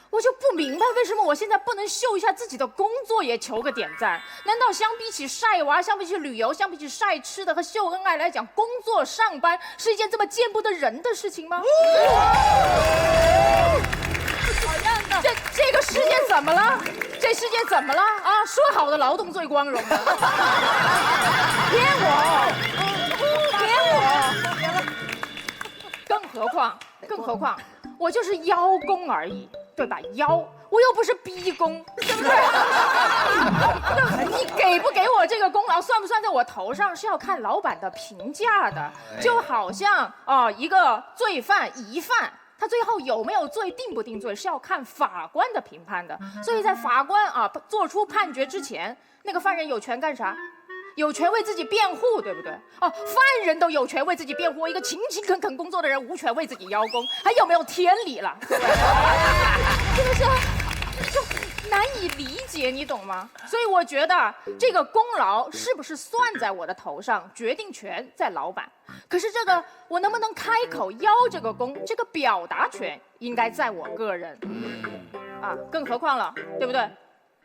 我就不明白为什么我现在不能秀一下自己的工作也求个点赞？难道相比起晒娃、相比起旅游、相比起晒吃的和秀恩爱来讲，工作上班是一件这么见不得人的事情吗？这个世界怎么了？这世界怎么了？啊，说好的劳动最光荣的，骗我！更何况。我就是邀功而已，对吧？邀，我又不是逼功，对不对？你给不给我这个功劳，算不算在我头上，是要看老板的评价的。就好像一个罪犯疑犯，他最后有没有罪，定不定罪，是要看法官的评判的。所以在法官做出判决之前，那个犯人有权干啥？有权为自己辩护，对不对？犯人都有权为自己辩护，一个勤勤恳恳工作的人无权为自己邀功，还有没有天理了？是不是？难以理解，你懂吗？所以我觉得这个功劳是不是算在我的头上，决定权在老板。可是这个我能不能开口邀这个功，这个表达权应该在我个人。更何况了，对不对？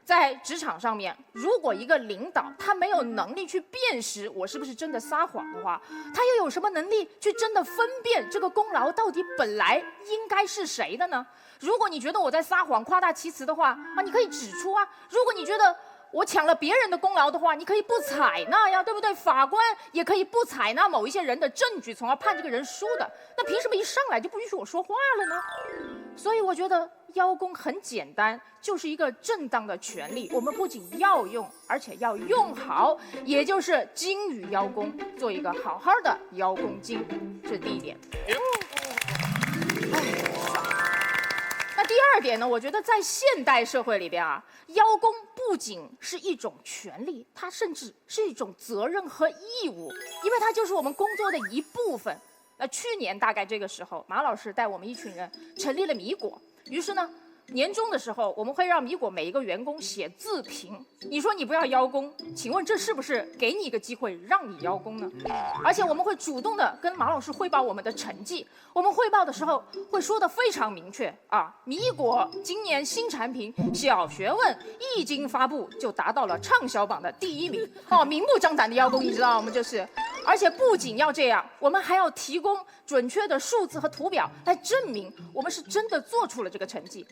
在职场上面，如果一个领导他没有能力去辨识我是不是真的撒谎的话，他又有什么能力去真的分辨这个功劳到底本来应该是谁的呢？如果你觉得我在撒谎、夸大其词的话，你可以指出啊；如果你觉得我抢了别人的功劳的话，你可以不采纳呀，对不对？法官也可以不采纳某一些人的证据，从而判这个人输的。那凭什么一上来就不允许我说话了呢？所以我觉得邀功很简单，就是一个正当的权利。我们不仅要用，而且要用好，也就是精于邀功，做一个好好的邀功精，这是第一点。那第二点呢？我觉得在现代社会里边邀功不仅是一种权利，它甚至是一种责任和义务，因为它就是我们工作的一部分。去年大概这个时候，马老师带我们一群人成立了米果，于是呢，年终的时候，我们会让米果每一个员工写自评。你说你不要邀功，请问这是不是给你一个机会让你邀功呢？而且我们会主动的跟马老师汇报我们的成绩。我们汇报的时候会说的非常明确米果今年新产品小学问一经发布就达到了畅销榜的第1名，明目张胆的邀功，你知道我们就是。而且不仅要这样，我们还要提供准确的数字和图表来证明我们是真的做出了这个成绩。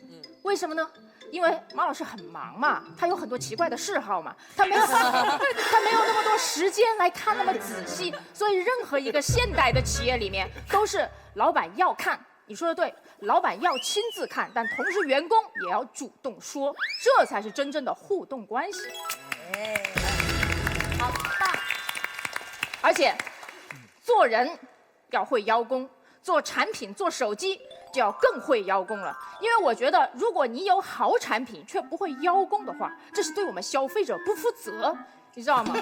为什么呢？因为马老师很忙嘛，他有很多奇怪的嗜好嘛，他没有那么多时间来看那么仔细，所以任何一个现代的企业里面都是老板要看，你说的对，老板要亲自看，但同时员工也要主动说，这才是真正的互动关系。好棒！而且，做人要会邀功，做产品、做手机就要更会邀功了。因为我觉得，如果你有好产品却不会邀功的话，这是对我们消费者不负责，你知道吗？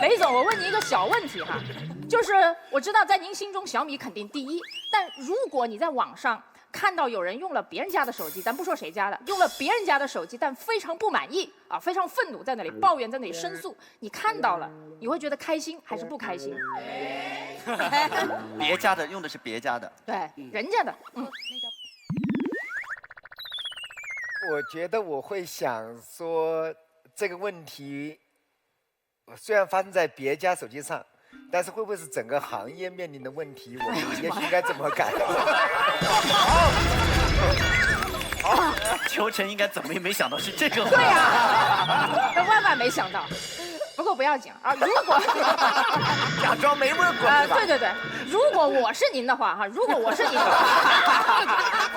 雷总，我问你一个小问题就是我知道在您心中小米肯定第一，但如果你在网上看到有人用了别人家的手机，咱不说谁家的，用了别人家的手机，但非常不满意非常愤怒，在那里抱怨，在那里申诉，你看到了，你会觉得开心还是不开心？别家的用的是别家的，对，人家的，我觉得我会想说，这个问题虽然发生在别家手机上，但是会不会是整个行业面临的问题？我们也许应该怎么改？好，秋晨应该怎么也没想到是这个。对万万没想到。不过不要紧如果假装没问过是吧？对，如果我是您的话如果我是您的话，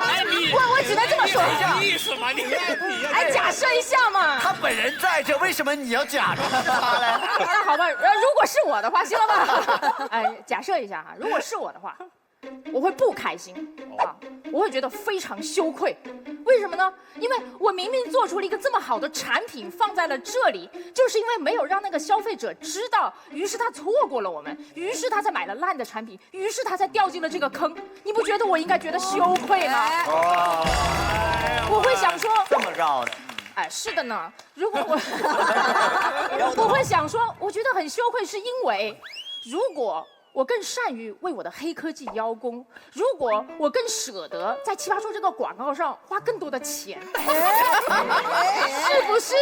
我只能这么说。意思嘛，你假设一下嘛。他本人在这，为什么你要假装是他嘞？那好吧，如果是我的话，行了吧？假设一下如果是我的话，我会不开心我会觉得非常羞愧。为什么呢？因为我明明做出了一个这么好的产品放在了这里，就是因为没有让那个消费者知道，于是他错过了我们，于是他才买了烂的产品，于是他才掉进了这个坑。你不觉得我应该觉得羞愧吗？我会想说这么绕的。是的呢。如果我会想说，我觉得很羞愧，是因为如果我更善于为我的黑科技邀功，如果我更舍得在奇葩说这个广告上花更多的钱，是不是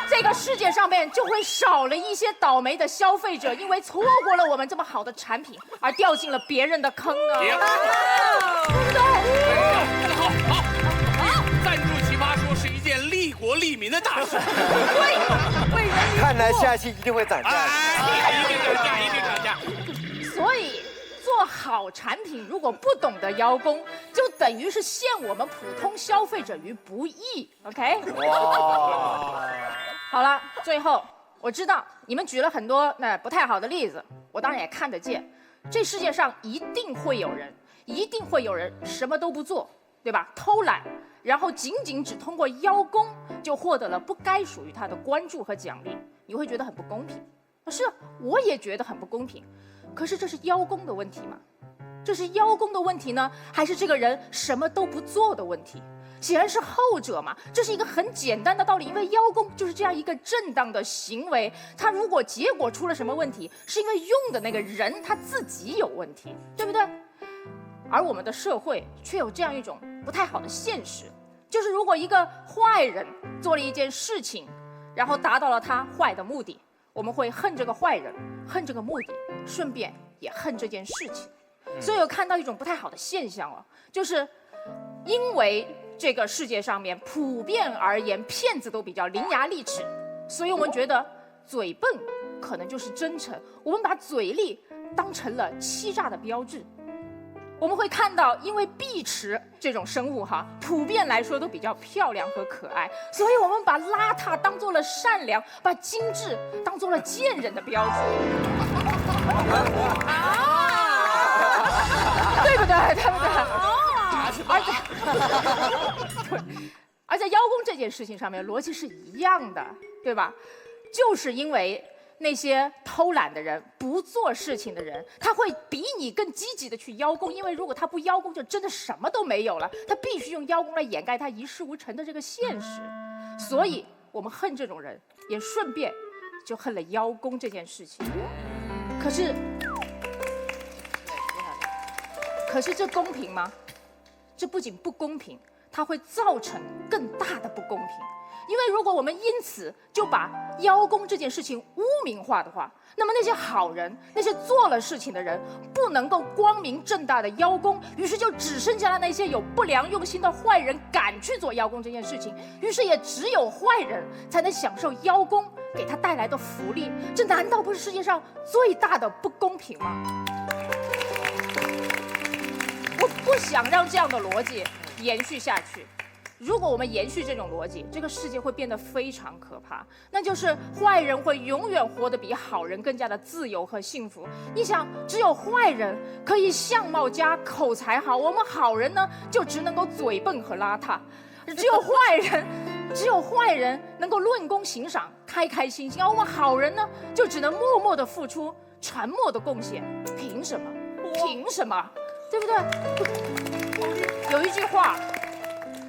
这个世界上面就会少了一些倒霉的消费者，因为错过了我们这么好的产品而掉进了别人的坑呢？对不对？好，赞助奇葩说是一件利国利民的大事。为人民服务。看来下期一定会涨价。一定涨价，一定涨价。所以，做好产品如果不懂得邀功，就等于是陷我们普通消费者于不义。OK？ 好了，最后我知道你们举了很多不太好的例子，我当然也看得见。这世界上一定会有人什么都不做，对吧？偷懒，然后仅只通过邀功就获得了不该属于他的关注和奖励，你会觉得很不公平。是，我也觉得很不公平。可是这是邀功的问题吗？这是邀功的问题呢，还是这个人什么都不做的问题？显然是后者嘛。这是一个很简单的道理，因为邀功就是这样一个正当的行为，它如果结果出了什么问题，是因为用的那个人他自己有问题，对不对？而我们的社会却有这样一种不太好的现实，就是如果一个坏人做了一件事情，然后达到了他坏的目的，我们会恨这个坏人，恨这个目的，顺便也恨这件事情。所以我看到一种不太好的现象哦，就是因为这个世界上面普遍而言骗子都比较伶牙俐齿，所以我们觉得嘴笨可能就是真诚，我们把嘴利当成了欺诈的标志。我们会看到，因为碧池这种生物哈，普遍来说都比较漂亮和可爱，所以我们把邋遢当做了善良，把精致当做了贱人的标志。对不对？对不对？而在邀功这件事情上面，逻辑是一样的，对吧？就是因为那些偷懒的人、不做事情的人，他会比你更积极的去邀功，因为如果他不邀功，就真的什么都没有了。他必须用邀功来掩盖他一事无成的这个现实。所以我们恨这种人，也顺便就恨了邀功这件事情。可是这公平吗？这不仅不公平，它会造成更大的不公平。因为如果我们因此就把邀功这件事情污名化的话，那么那些好人、那些做了事情的人不能够光明正大的邀功，于是就只剩下了那些有不良用心的坏人敢去做邀功这件事情，于是也只有坏人才能享受邀功给他带来的福利。这难道不是世界上最大的不公平吗？我不想让这样的逻辑延续下去。如果我们延续这种逻辑，这个世界会变得非常可怕，那就是坏人会永远活得比好人更加的自由和幸福。你想，只有坏人可以相貌佳、口才好，我们好人呢就只能够嘴笨和邋遢。只有坏人能够论功行赏、开开心心，而我们好人呢就只能默默的付出、沉默的贡献。凭什么？凭什么？对不对？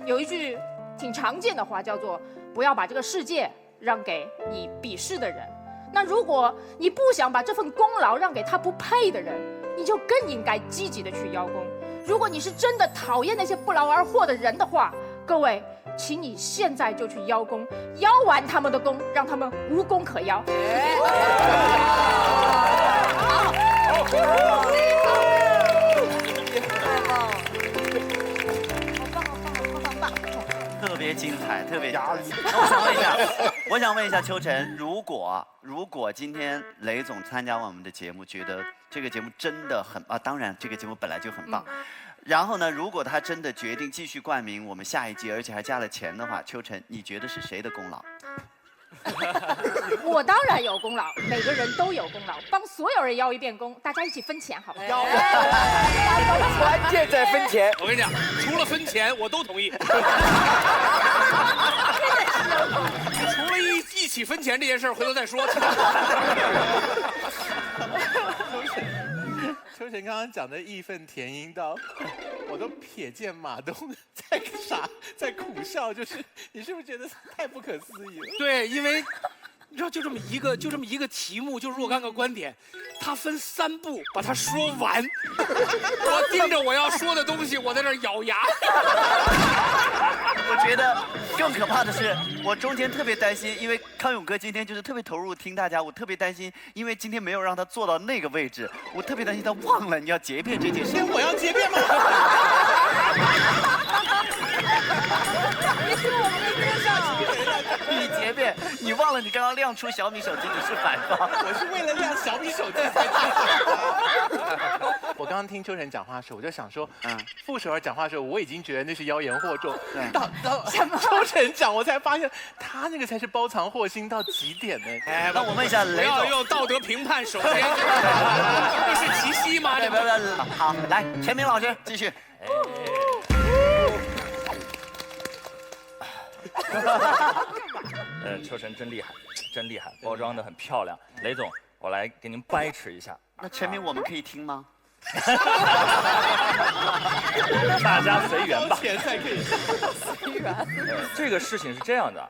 有一句挺常见的话，叫做“不要把这个世界让给你鄙视的人”。那如果你不想把这份功劳让给他不配的人，你就更应该积极的去邀功。如果你是真的讨厌那些不劳而获的人的话，各位，请你现在就去邀功，邀完他们的功，让他们无功可邀。特别精彩，特别压力。我想问一下秋晨，如果今天雷总参加完我们的节目，觉得这个节目真的很当然这个节目本来就很棒。然后呢，如果他真的决定继续冠名我们下一季，而且还加了钱的话，秋晨，你觉得是谁的功劳？我当然有功劳，每个人都有功劳，帮所有人邀一遍功，大家一起分钱，好不好？关键在分钱。我跟你讲，除了分钱，我都同意。除了一起分钱这件事儿，回头再说。秋晨刚刚讲的义愤填膺到，我都瞥见马东在苦笑，就是你是不是觉得太不可思议了？对，因为你知道就这么一个题目，就若干个观点，他分3步把它说完，我盯着我要说的东西，我在那儿咬牙。我觉得更可怕的是，我中间特别担心，因为康永哥今天就是特别投入听大家，我特别担心，因为今天没有让他坐到那个位置，我特别担心他忘了你要结辩这件事。我要结辩吗？你是我们的对手。你结辩，你忘了你刚刚亮出小米手机，你是反方。我是为了亮小米手机才。我刚刚听秋晨讲话的时候，我就想说，傅首尔讲话的时候，我已经觉得那是妖言惑众。到秋晨讲，我才发现他那个才是包藏祸心到极点呢。哎，那我问一下雷总，不要用道德评判手边，这是齐溪吗？这不，好，来，钱明老师继续。秋晨真厉害，真厉害，包装得很漂亮。雷总，我来给您掰扯一下。那全民我们可以听吗？大家随缘吧。钱才可以。软。这个事情是这样的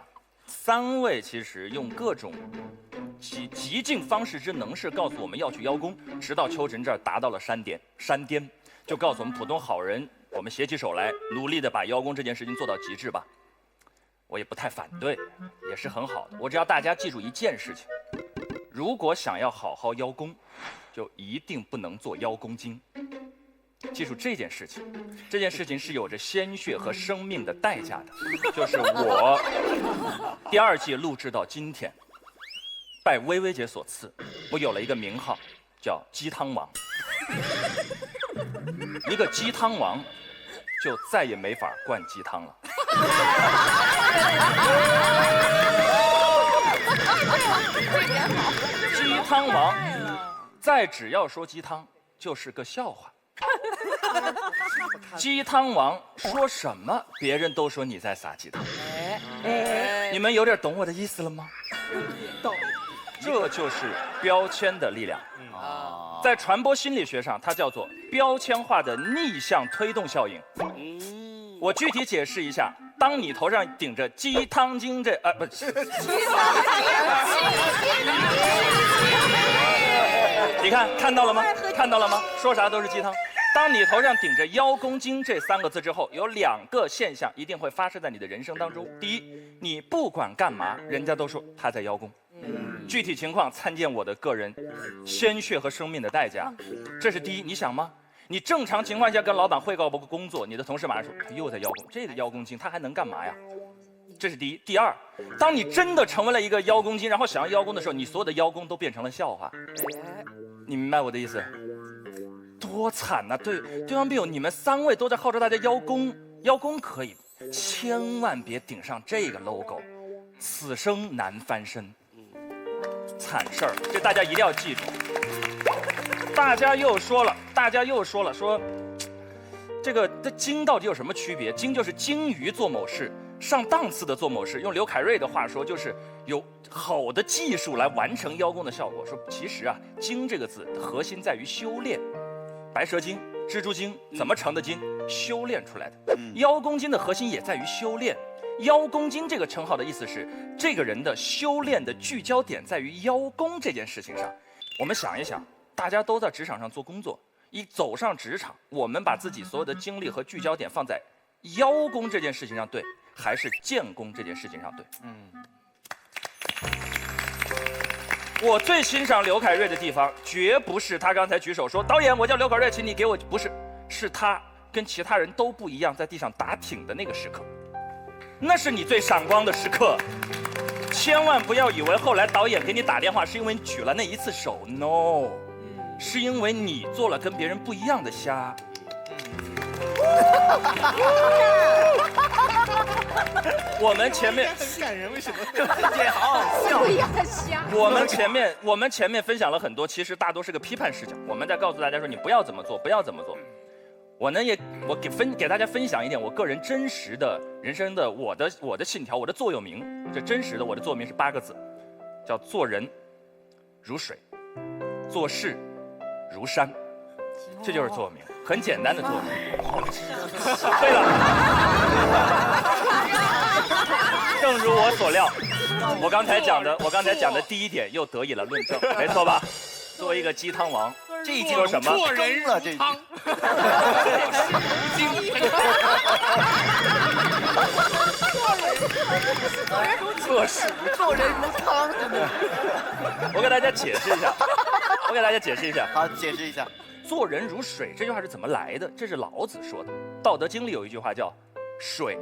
，3位其实用各种极尽方式之能事告诉我们要去邀功，直到秋晨这儿达到了山巅，就告诉我们普通好人，我们携起手来，努力的把邀功这件事情做到极致吧。我也不太反对，也是很好的。我只要大家记住一件事情：如果想要好好邀功，就一定不能做邀功精。记住这件事情，这件事情是有着鲜血和生命的代价的。就是我第2季录制到今天，拜薇薇姐所赐，我有了一个名号，叫鸡汤王。一个鸡汤王，就再也没法灌鸡汤了。鸡汤王，再只要说鸡汤，就是个笑话。鸡汤王说什么，别人都说你在撒鸡汤。你们有点懂我的意思了吗？懂。这就是标签的力量。在传播心理学上，它叫做标签化的逆向推动效应。我具体解释一下：当你头上顶着鸡汤精不是，你看到了吗？看到了吗？说啥都是鸡汤。当你头上顶着邀功精这3个字之后，有2个现象一定会发生在你的人生当中。第一，你不管干嘛，人家都说他在邀功。具体情况参见我的个人鲜血和生命的代价。这是第一，你想吗？你正常情况下跟老板汇报个工作，你的同事马上说他又在邀功，这个邀功精他还能干嘛呀？这是第一。第二，当你真的成为了一个邀功精，然后想要邀功的时候，你所有的邀功都变成了笑话。你明白我的意思？多惨呐！对方辩友，你们3位都在号召大家邀功，邀功可以，千万别顶上这个 logo， 此生难翻身。惨事儿，这大家一定要记住。大家又说了，说这精到底有什么区别？精就是精于做某事，上档次的做某事。用刘凯瑞的话说，就是有好的技术来完成邀功的效果。说其实啊，精这个字的核心在于修炼。白蛇精、蜘蛛精怎么成的精？修炼出来的。邀功精的核心也在于修炼。邀功精这个称号的意思是，这个人的修炼的聚焦点在于邀功这件事情上。我们想一想，大家都在职场上做工作，一走上职场，我们把自己所有的精力和聚焦点放在邀功这件事情上，对，还是建功这件事情上，对？我最欣赏刘凯瑞的地方，绝不是他刚才举手说导演，我叫刘凯瑞，请你给我，不是，是他跟其他人都不一样，在地上打挺的那个时刻，那是你最闪光的时刻。千万不要以为后来导演给你打电话是因为你举了那一次手 ，no， 是因为你做了跟别人不一样的虾。我们前面很感人，为什么？这好好笑。我们前面分享了很多，其实大多是个批判视角。我们在告诉大家说，你不要怎么做，不要怎么做。我给大家分享一点我个人真实的人生的我的信条，我的座右铭。这真实的我的座右铭是8个字，叫做人如水，做事如山。这就是座右铭，很简单的座右铭。对了，正如我所料，我刚才讲的第1点又得以了论证，没错吧？作为一个鸡汤王，这一句说什么？做人如汤。做人如汤，真的。我给大家解释一下。好，解释一下。做人如水这句话是怎么来的？这是老子说的，《道德经》里有一句话叫“水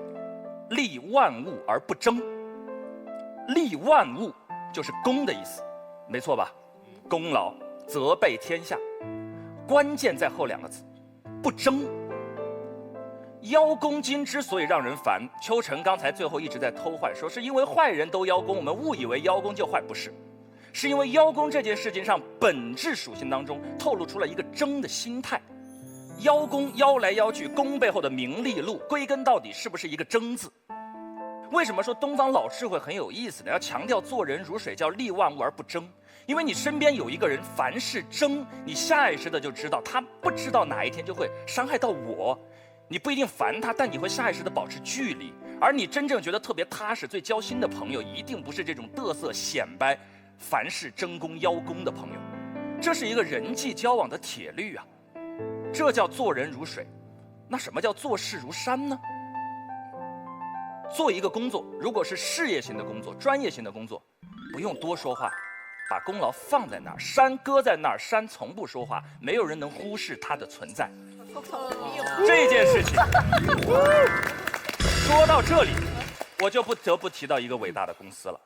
利万物而不争”。利万物就是功的意思，没错吧？功劳责备天下，关键在后2个字，不争。邀功精之所以让人烦，秋晨刚才最后一直在偷换，说是因为坏人都邀功，我们误以为邀功就坏，不是。是因为邀功这件事情上本质属性当中透露出了一个争的心态，邀功邀来邀去，功背后的名利禄，归根到底是不是一个争字？为什么说东方老智慧很有意思呢？要强调做人如水，叫利万物而不争。因为你身边有一个人，凡事争，你下意识的就知道他不知道哪一天就会伤害到我。你不一定烦他，但你会下意识的保持距离，而你真正觉得特别踏实、最交心的朋友，一定不是这种嘚瑟显摆、凡事争功邀功的朋友。这是一个人际交往的铁律啊，这叫做人如水。那什么叫做事如山呢？做一个工作，如果是事业型的工作、专业性的工作，不用多说话，把功劳放在那儿，山搁在那儿，山从不说话，没有人能忽视它的存在。这件事情说到这里，我就不得不提到一个伟大的公司了。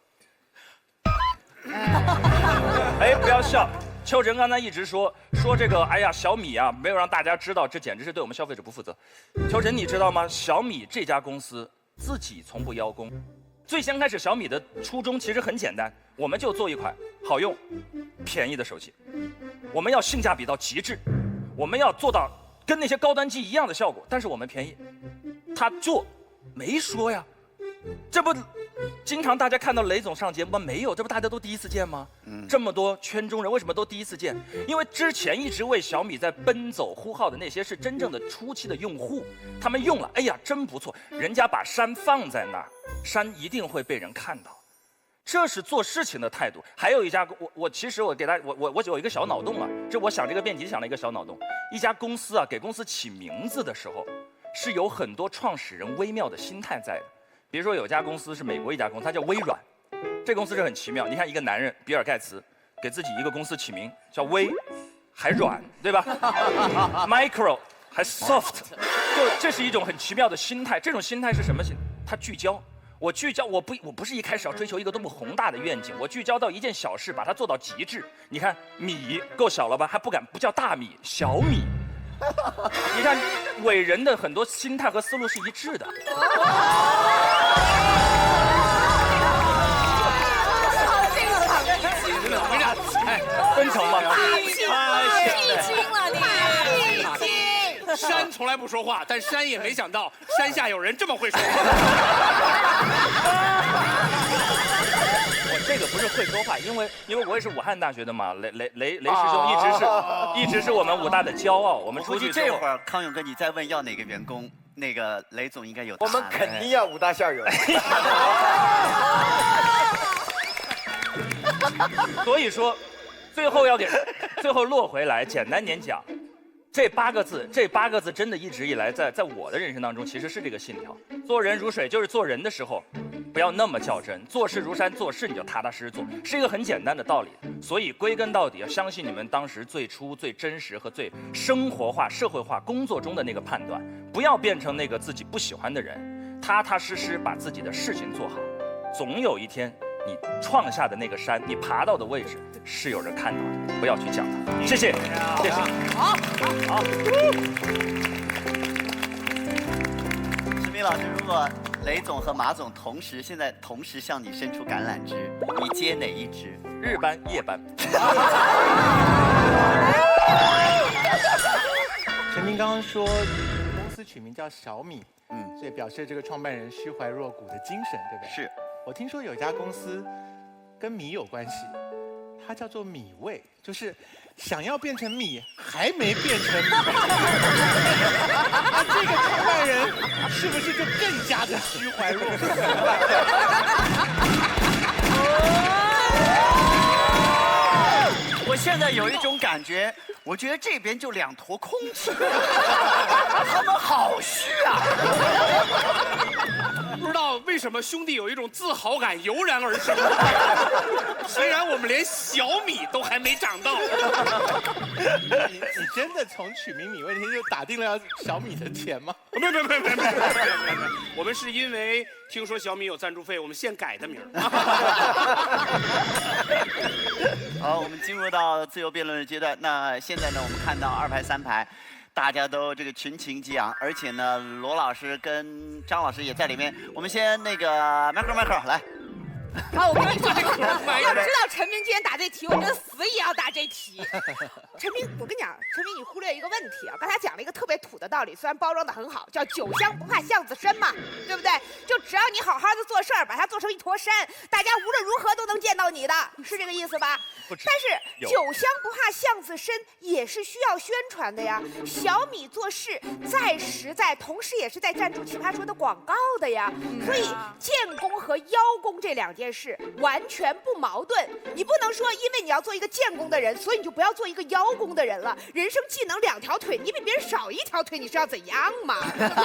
哎，不要笑，秋晨刚才一直说这个，哎呀，小米啊，没有让大家知道，这简直是对我们消费者不负责。秋晨，你知道吗？小米这家公司自己从不邀功。最先开始，小米的初衷其实很简单，我们就做一款好用、便宜的手机，我们要性价比到极致，我们要做到跟那些高端机一样的效果，但是我们便宜。他做没说呀，这不经常大家看到雷总上节目吗？没有，这不大家都第一次见吗？这么多圈中人为什么都第一次见？因为之前一直为小米在奔走呼号的那些是真正的初期的用户，他们用了，哎呀，真不错，人家把山放在那儿，山一定会被人看到，这是做事情的态度。还有一家，其实我给大家，我有一个小脑洞啊，这我想这个辩题想了一个小脑洞，一家公司啊，给公司起名字的时候，是有很多创始人微妙的心态在的。比如说有家公司是美国一家公司，它叫微软，这公司是很奇妙。你看一个男人比尔盖茨给自己一个公司起名叫微，还软，对吧？Micro 还 soft， 就这是一种很奇妙的心态。这种心态是什么心？他聚焦。我聚焦，我不是一开始要追求一个多么宏大的愿景，我聚焦到一件小事，把它做到极致。你看米够小了吧？还不叫大米，小米。你看伟人的很多心态和思路是一致的。分成吗？太轻了你！山从来不说话，但山也没想到山下有人这么会说话。我这个不是会说话，因为我也是武汉大学的嘛，雷师兄一直是我们武大的骄傲。我们出去这会儿康永哥你再问要哪个员工，那个雷总应该有答案。我们肯定要武大校友。所以说，最后落回来，简单点讲，这八个字真的一直以来在我的人生当中其实是这个信条。做人如水，就是做人的时候不要那么较真，做事如山，做事你就踏踏实实做，是一个很简单的道理。所以归根到底，要相信你们当时最初最真实和最生活化、社会化工作中的那个判断，不要变成那个自己不喜欢的人，踏踏实实把自己的事情做好，总有一天。你创下的那个山，你爬到的位置是有人看到的，不要去讲它。谢谢，谢谢。好。石明老师，如果雷总和马总现在同时向你伸出橄榄枝，你接哪一支？日班、夜班。陈明刚刚说公司取名叫小米，所以表示这个创办人虚怀若谷的精神，对不对？是。我听说有家公司跟米有关系，它叫做米味，就是想要变成米还没变成米。那这个创办人是不是就更加的虚怀若谷？我现在有一种感觉，我觉得这边就2坨空气，他们好虚啊！不知道为什么兄弟有一种自豪感油然而生。虽然我们连小米都还没长到。你真的从取名米味那天就打定了要小米的钱吗？没，我们是因为听说小米有赞助费，我们现改的名。好，我们进入到自由辩论的阶段。那现在呢，我们看到2排3排。大家都这个群情激昂，而且呢，罗老师跟张老师也在里面。我们先那个 Michael 来，好，我跟你说，要知道陈明今天答这题，我跟死也要答这题。陈明，我跟你讲，陈明你忽略一个问题啊，刚才讲了一个特别土的道理，虽然包装的很好，叫酒香不怕巷子深嘛，对不对？就只要你好好的做事儿，把它做成一坨山，大家无论如何都能见到你的，是这个意思吧？但是酒香不怕巷子深也是需要宣传的呀。小米做事再实在，同时也是在赞助奇葩说的广告的呀。所以建功和邀功这两件事完全不矛盾。你不能说因为你要做一个建功的人，所以你就不要做一个邀功的人了。人生技能2条腿，你比别人少1条腿，你是要怎样嘛？对不对？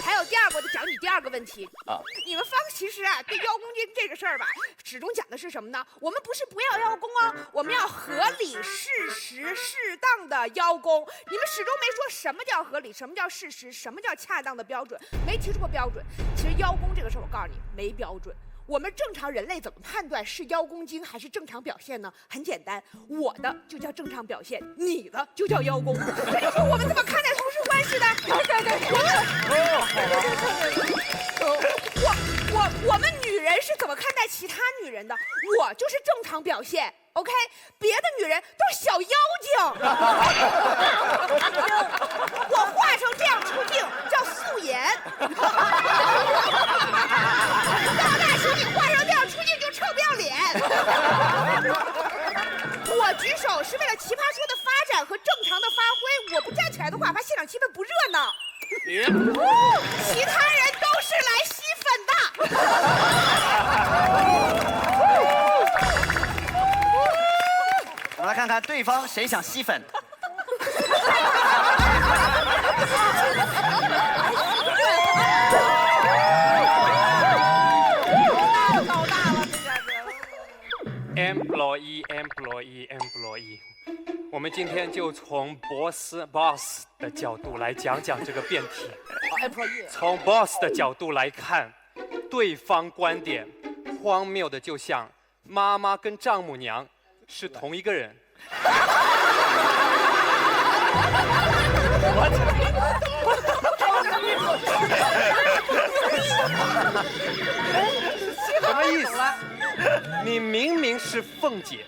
还有第二个，我就讲你第二个问题啊。你们方其实啊，对邀功金这个事儿吧，始终讲的是什么呢？我们不是不要邀功哦，我们要合理、事实、适当的邀功。你们始终没说什么叫合理，什么叫事实，什么叫恰当的标准，没提出过标准。其实邀功这个事儿，我告诉你没标准。我们正常人类怎么判断是邀功精还是正常表现呢？很简单，我的就叫正常表现，你的就叫邀功。那你说我们怎么看待同事关系的？我们女人是怎么看待其他女人的？我就是正常表现。OK， 别的女人都是小妖精。我化成这样出镜叫素颜。大叔，你化成这样出镜就臭不要脸。我举手是为了奇葩说的发展和正常的发挥，我不站起来的话，怕现场气氛不热闹。其他人都是来吸粉的。我们来看看对方谁想吸粉。employee， 我们今天就从 boss 的角度来讲讲这个辩题。从 boss 的角度来看，对方观点荒谬的就像妈妈跟丈母娘是同一个人。什么意思？你明明是凤姐，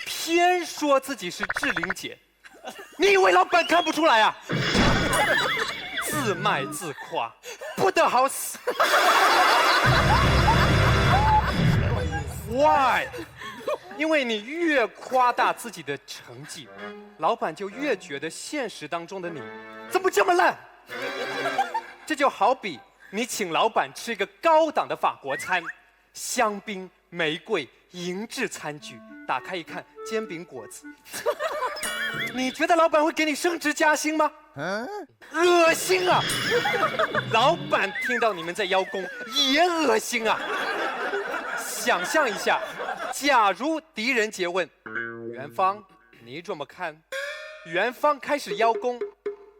偏说自己是志玲姐，你以为老板看不出来啊？自卖自夸，不得好死。Why？ 因为你越夸大自己的成绩，老板就越觉得现实当中的你怎么这么烂。这就好比你请老板吃一个高档的法国餐，香槟、玫瑰、银质餐具，打开一看，煎饼果子。你觉得老板会给你升职加薪吗？恶心啊！老板听到你们在邀功也恶心啊！想象一下，假如狄仁杰问元芳你怎么看，元芳开始邀功，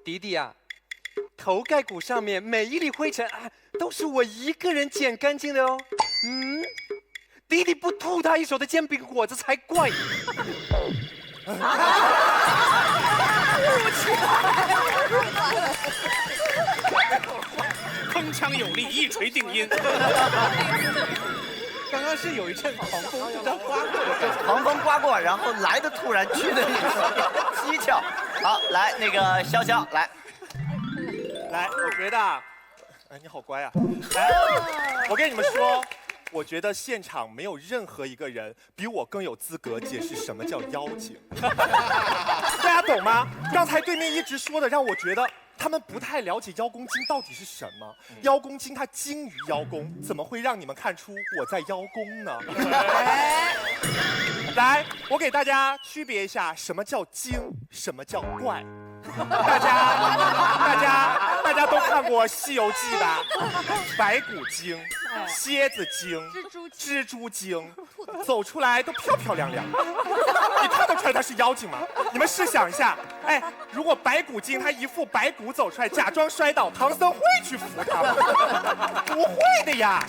迪迪啊，头盖骨上面每一粒灰尘啊，都是我一个人捡干净的哦。迪迪不吐他一手的煎饼果子才怪。铿锵有力，一锤定音。刚刚是有一阵狂风不知道刮过的，狂风刮过，然后来的突然，去的蹊跷。好，来那个潇潇来，我觉得，哎，你好乖啊！来，我跟你们说，我觉得现场没有任何一个人比我更有资格解释什么叫妖精。大家懂吗？刚才对面一直说的，让我觉得他们不太了解邀功精到底是什么。邀功精它精于邀功，怎么会让你们看出我在邀功呢？来，我给大家区别一下，什么叫精，什么叫怪。大家都看过《西游记》吧？白骨精、蝎子精、蜘蛛精，走出来都漂漂亮亮。你看得出来他是妖精吗？你们试想一下，哎，如果白骨精他一副白骨走出来，假装摔倒，唐僧会去扶他吗？不会的呀。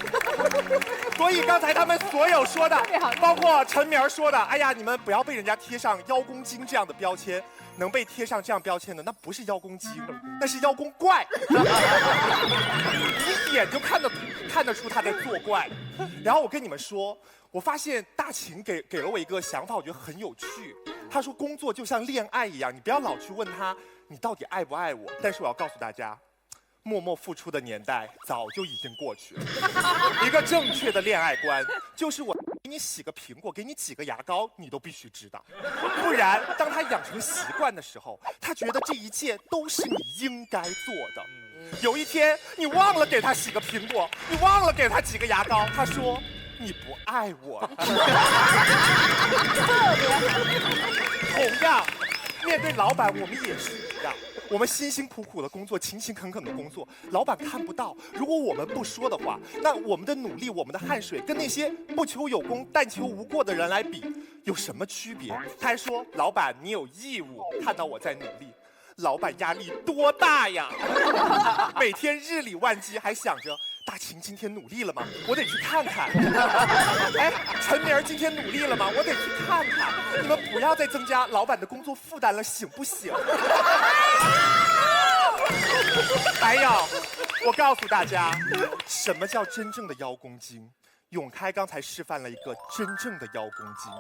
所以刚才他们所有说的，包括陈明说的，哎呀，你们不要被人家贴上邀功精这样的标签。能被贴上这样标签的，那不是邀功精，那是邀功怪。你一眼就看看得出他在作怪。然后我跟你们说，我发现大秦给了我一个想法，我觉得很有趣。他说工作就像恋爱一样，你不要老去问他你到底爱不爱我。但是我要告诉大家，默默付出的年代早就已经过去了。一个正确的恋爱观就是我给你洗个苹果，给你挤个牙膏，你都必须知道。不然，当他养成习惯的时候，他觉得这一切都是你应该做的。有一天，你忘了给他洗个苹果，你忘了给他挤个牙膏，他说你不爱我。同样，面对老板，我们也是一样。我们辛辛苦苦的工作，勤勤恳恳的工作，老板看不到。如果我们不说的话，那我们的努力、我们的汗水，跟那些不求有功、但求无过的人来比，有什么区别？他还说，老板，你有义务看到我在努力。老板压力多大呀！每天日理万机，还想着大秦今天努力了吗？我得去看看。哎，陈明儿今天努力了吗？我得去看看。你们不要再增加老板的工作负担了，行不行？还有，我告诉大家，什么叫真正的邀功精？永开刚才示范了一个真正的邀功精，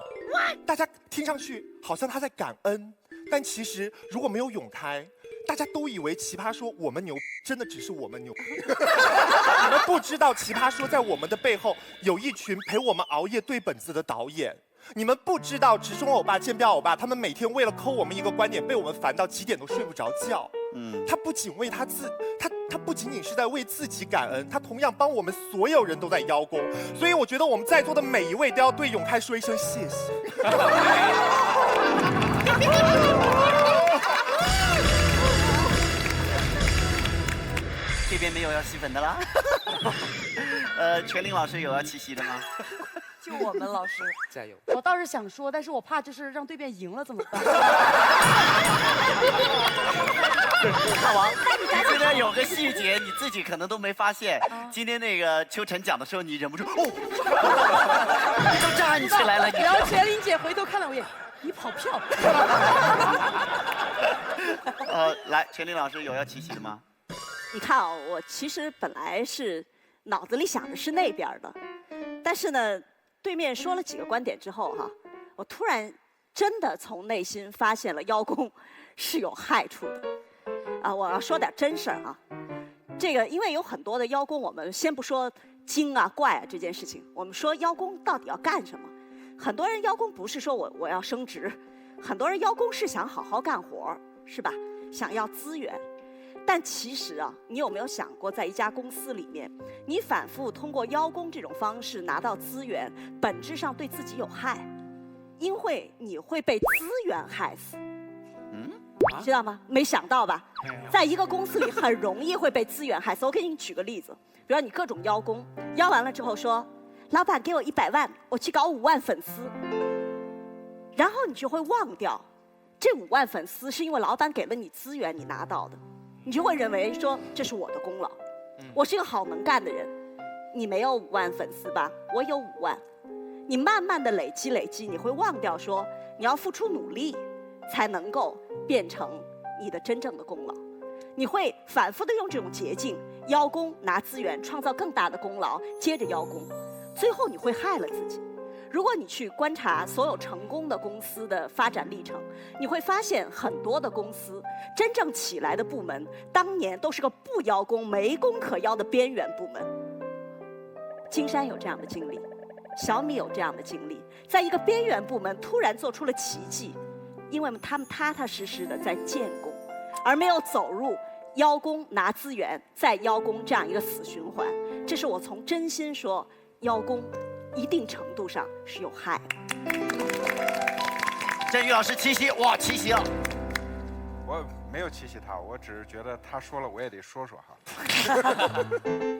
大家听上去好像他在感恩。但其实如果没有永开，大家都以为奇葩说我们牛，真的只是我们牛。你们不知道奇葩说在我们的背后有一群陪我们熬夜对本子的导演。你们不知道直中欧巴、建标欧巴，他们每天为了抠我们一个观点，被我们烦到几点都睡不着觉。他不仅为他不仅仅是在为自己感恩，他同样帮我们所有人都在邀功。所以我觉得我们在座的每一位都要对永开说一声谢谢。这边没有要吸粉的啦。全林老师有要七夕的吗？就我们老师加油！我倒是想说，但是我怕就是让对面赢了怎么办？大王，今天有个细节你自己可能都没发现。今天那个秋晨讲的时候，你忍不住哦，你都站起来了。然后全林姐回头看了我一眼，你跑票。来，全林老师有要七夕的吗？你看啊，我其实本来是脑子里想的是那边的，但是呢，对面说了几个观点之后哈，我突然真的从内心发现了邀功是有害处的。我要说点真事儿啊，这个因为有很多的邀功，我们先不说精啊怪啊这件事情，我们说邀功到底要干什么？很多人邀功不是说我要升职，很多人邀功是想好好干活，是吧？想要资源。但其实啊，你有没有想过，在一家公司里面，你反复通过邀功这种方式拿到资源，本质上对自己有害，因为你会被资源害死。知道吗？没想到吧？在一个公司里很容易会被资源害死。我给你举个例子，比如你各种邀功，邀完了之后说，老板给我100万，我去搞5万粉丝，然后你就会忘掉，这5万粉丝是因为老板给了你资源，你拿到的。你就会认为说这是我的功劳，我是一个好能干的人。你没有5万粉丝吧？我有5万。你慢慢的累积，你会忘掉说你要付出努力，才能够变成你的真正的功劳。你会反复的用这种捷径邀功拿资源，创造更大的功劳，接着邀功，最后你会害了自己。如果你去观察所有成功的公司的发展历程，你会发现很多的公司真正起来的部门，当年都是个不邀功、没功可邀的边缘部门。金山有这样的经历，小米有这样的经历，在一个边缘部门突然做出了奇迹，因为他们踏踏实实的在建功，而没有走入邀功拿资源再邀功这样一个死循环。这是我从真心说，邀功一定程度上是有害的。振宇老师七夕，哇，七夕啊！我没有七夕他，我只是觉得他说了，我也得说说哈。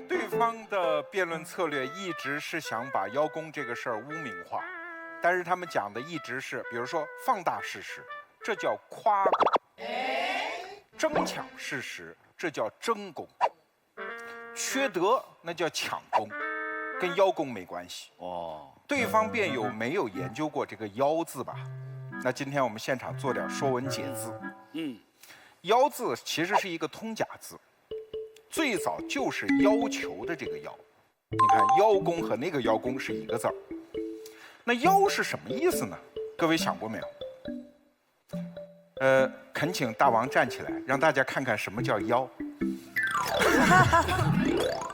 对方的辩论策略一直是想把邀功这个事儿污名化，但是他们讲的一直是，比如说放大事实，这叫夸功；争抢事实，这叫争功；缺德那叫抢功。跟邀功没关系哦。对方辩友没有研究过这个邀字吧？那今天我们现场做点说文解字。邀字其实是一个通假字，最早就是要求的这个要。你看邀功和那个邀功是一个字儿。那邀是什么意思呢？各位想过没有？恳请大王站起来，让大家看看什么叫邀。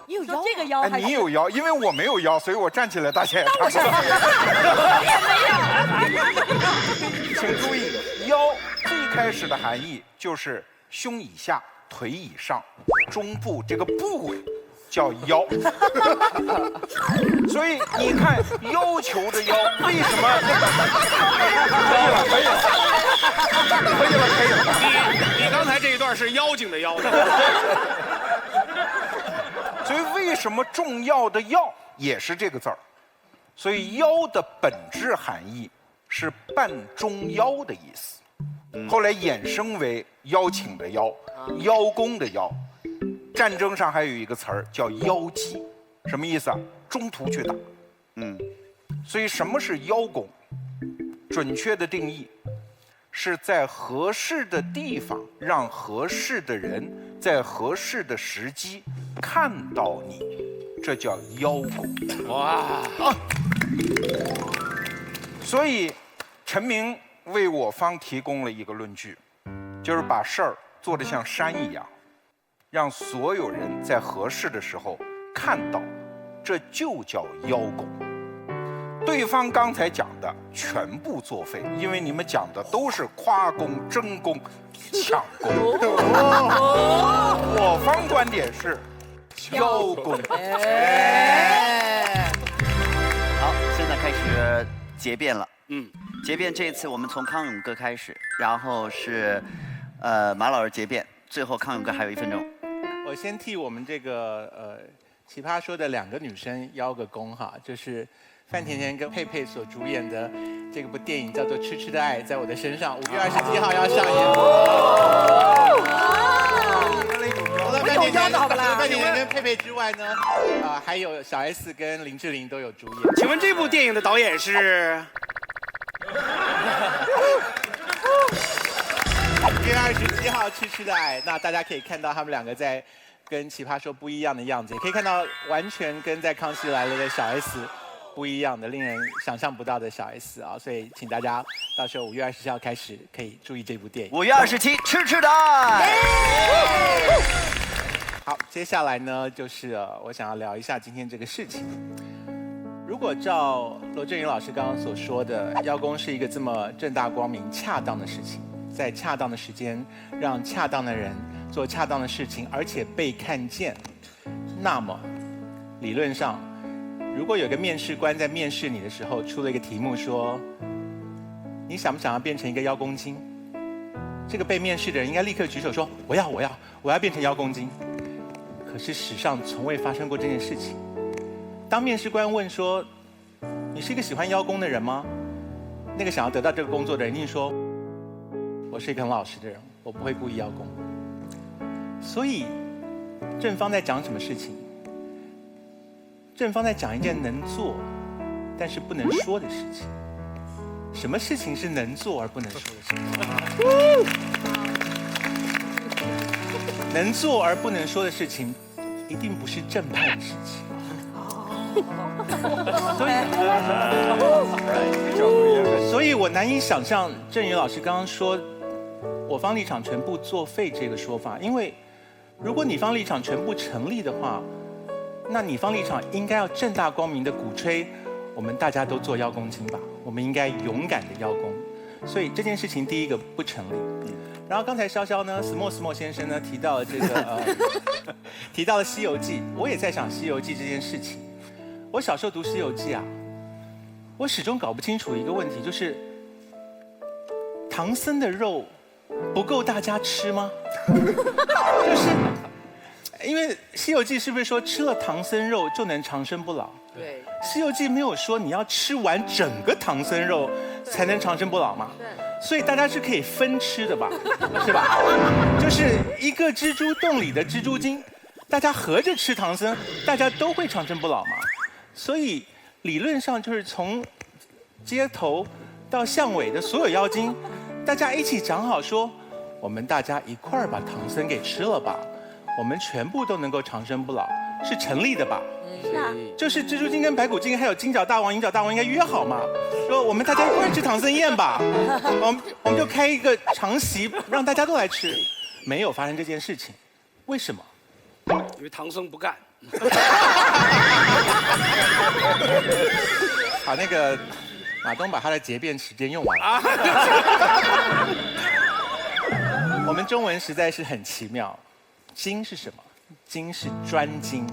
你有腰这个腰哎，你有腰，因为我没有腰，所以我站起来，大家也看不到。请注意，腰最开始的含义就是胸以下、腿以上、中部这个部位叫腰。所以你看，要求的要为什么？可以了。你刚才这一段是妖精的妖。所以为什么重要的要也是这个字儿？所以邀的本质含义是办中邀的意思，后来衍生为邀请的邀、邀功的邀。战争上还有一个词儿叫邀击，什么意思啊？中途去打。所以什么是邀功？准确的定义是在合适的地方，让合适的人在合适的时机看到你，这叫邀功。哇！所以陈明为我方提供了一个论据，就是把事儿做得像山一样，让所有人在合适的时候看到，这就叫邀功。对方刚才讲的全部作废，因为你们讲的都是夸功、争功、抢功。我方观点是邀功。好，现在开始结辩了。结辩这一次我们从康永哥开始，然后是马老师结辩，最后康永哥还有1分钟。我先替我们这个奇葩说的2个女生邀个功哈，就是范甜甜跟佩佩所主演的这部电影叫做《痴痴的爱在我的身上》，5月27号要上演。除了范甜甜跟佩佩之外呢，还有小 S 跟林志玲都有主演。请问这部电影的导演是？5月27号《痴痴的爱》，那大家可以看到他们2个在跟奇葩说不一样的样子，也可以看到完全跟在康熙来了的小 S。不一样的，令人想象不到的小 S 啊，所以请大家到时候5月27号开始可以注意这部电影。5月27，痴痴的爱。好，接下来呢，就是我想要聊一下今天这个事情。如果照罗振宇老师刚刚所说的，邀功是一个这么正大光明、恰当的事情，在恰当的时间，让恰当的人做恰当的事情，而且被看见，那么理论上，如果有个面试官在面试你的时候出了一个题目说，你想不想要变成一个邀功精？这个被面试的人应该立刻举手说，我要变成邀功精。可是史上从未发生过这件事情。当面试官问说，你是一个喜欢邀功的人吗？那个想要得到这个工作的人一定说，我是一个很老实的人，我不会故意邀功。所以正方在讲什么事情？正方在讲一件能做，但是不能说的事情。什么事情是能做而不能说的事情？能做而不能说的事情，一定不是正派的事情。所以我难以想象郑宇老师刚刚说我方立场全部作废这个说法，因为如果你方立场全部成立的话，那你方立场应该要正大光明的鼓吹，我们大家都做邀功精吧，我们应该勇敢的邀功。所以这件事情第一个不成立。然后刚才潇潇呢 ，Small 先生呢提到了这个提到了《西游记》，我也在想《西游记》这件事情。我小时候读《西游记》啊，我始终搞不清楚一个问题，就是唐僧的肉不够大家吃吗？就是因为《西游记》是不是说吃了唐僧肉就能长生不老？对，《西游记》没有说你要吃完整个唐僧肉才能长生不老吗？对，所以大家是可以分吃的吧，是吧？就是一个蜘蛛洞里的蜘蛛精，大家合着吃唐僧，大家都会长生不老嘛。所以理论上就是从街头到巷尾的所有妖精，大家一起讲好说，我们大家一块儿把唐僧给吃了吧，我们全部都能够长生不老，是成立的吧？是啊，就是蜘蛛精跟白骨精还有金角大王、银角大王应该约好嘛，说我们大家一块吃唐僧宴吧，我们就开一个长席，让大家都来吃，没有发生这件事情，为什么？因为唐僧不干。好，那个马东把他的结辩时间用完了。我们中文实在是很奇妙，精是什么？精是专精，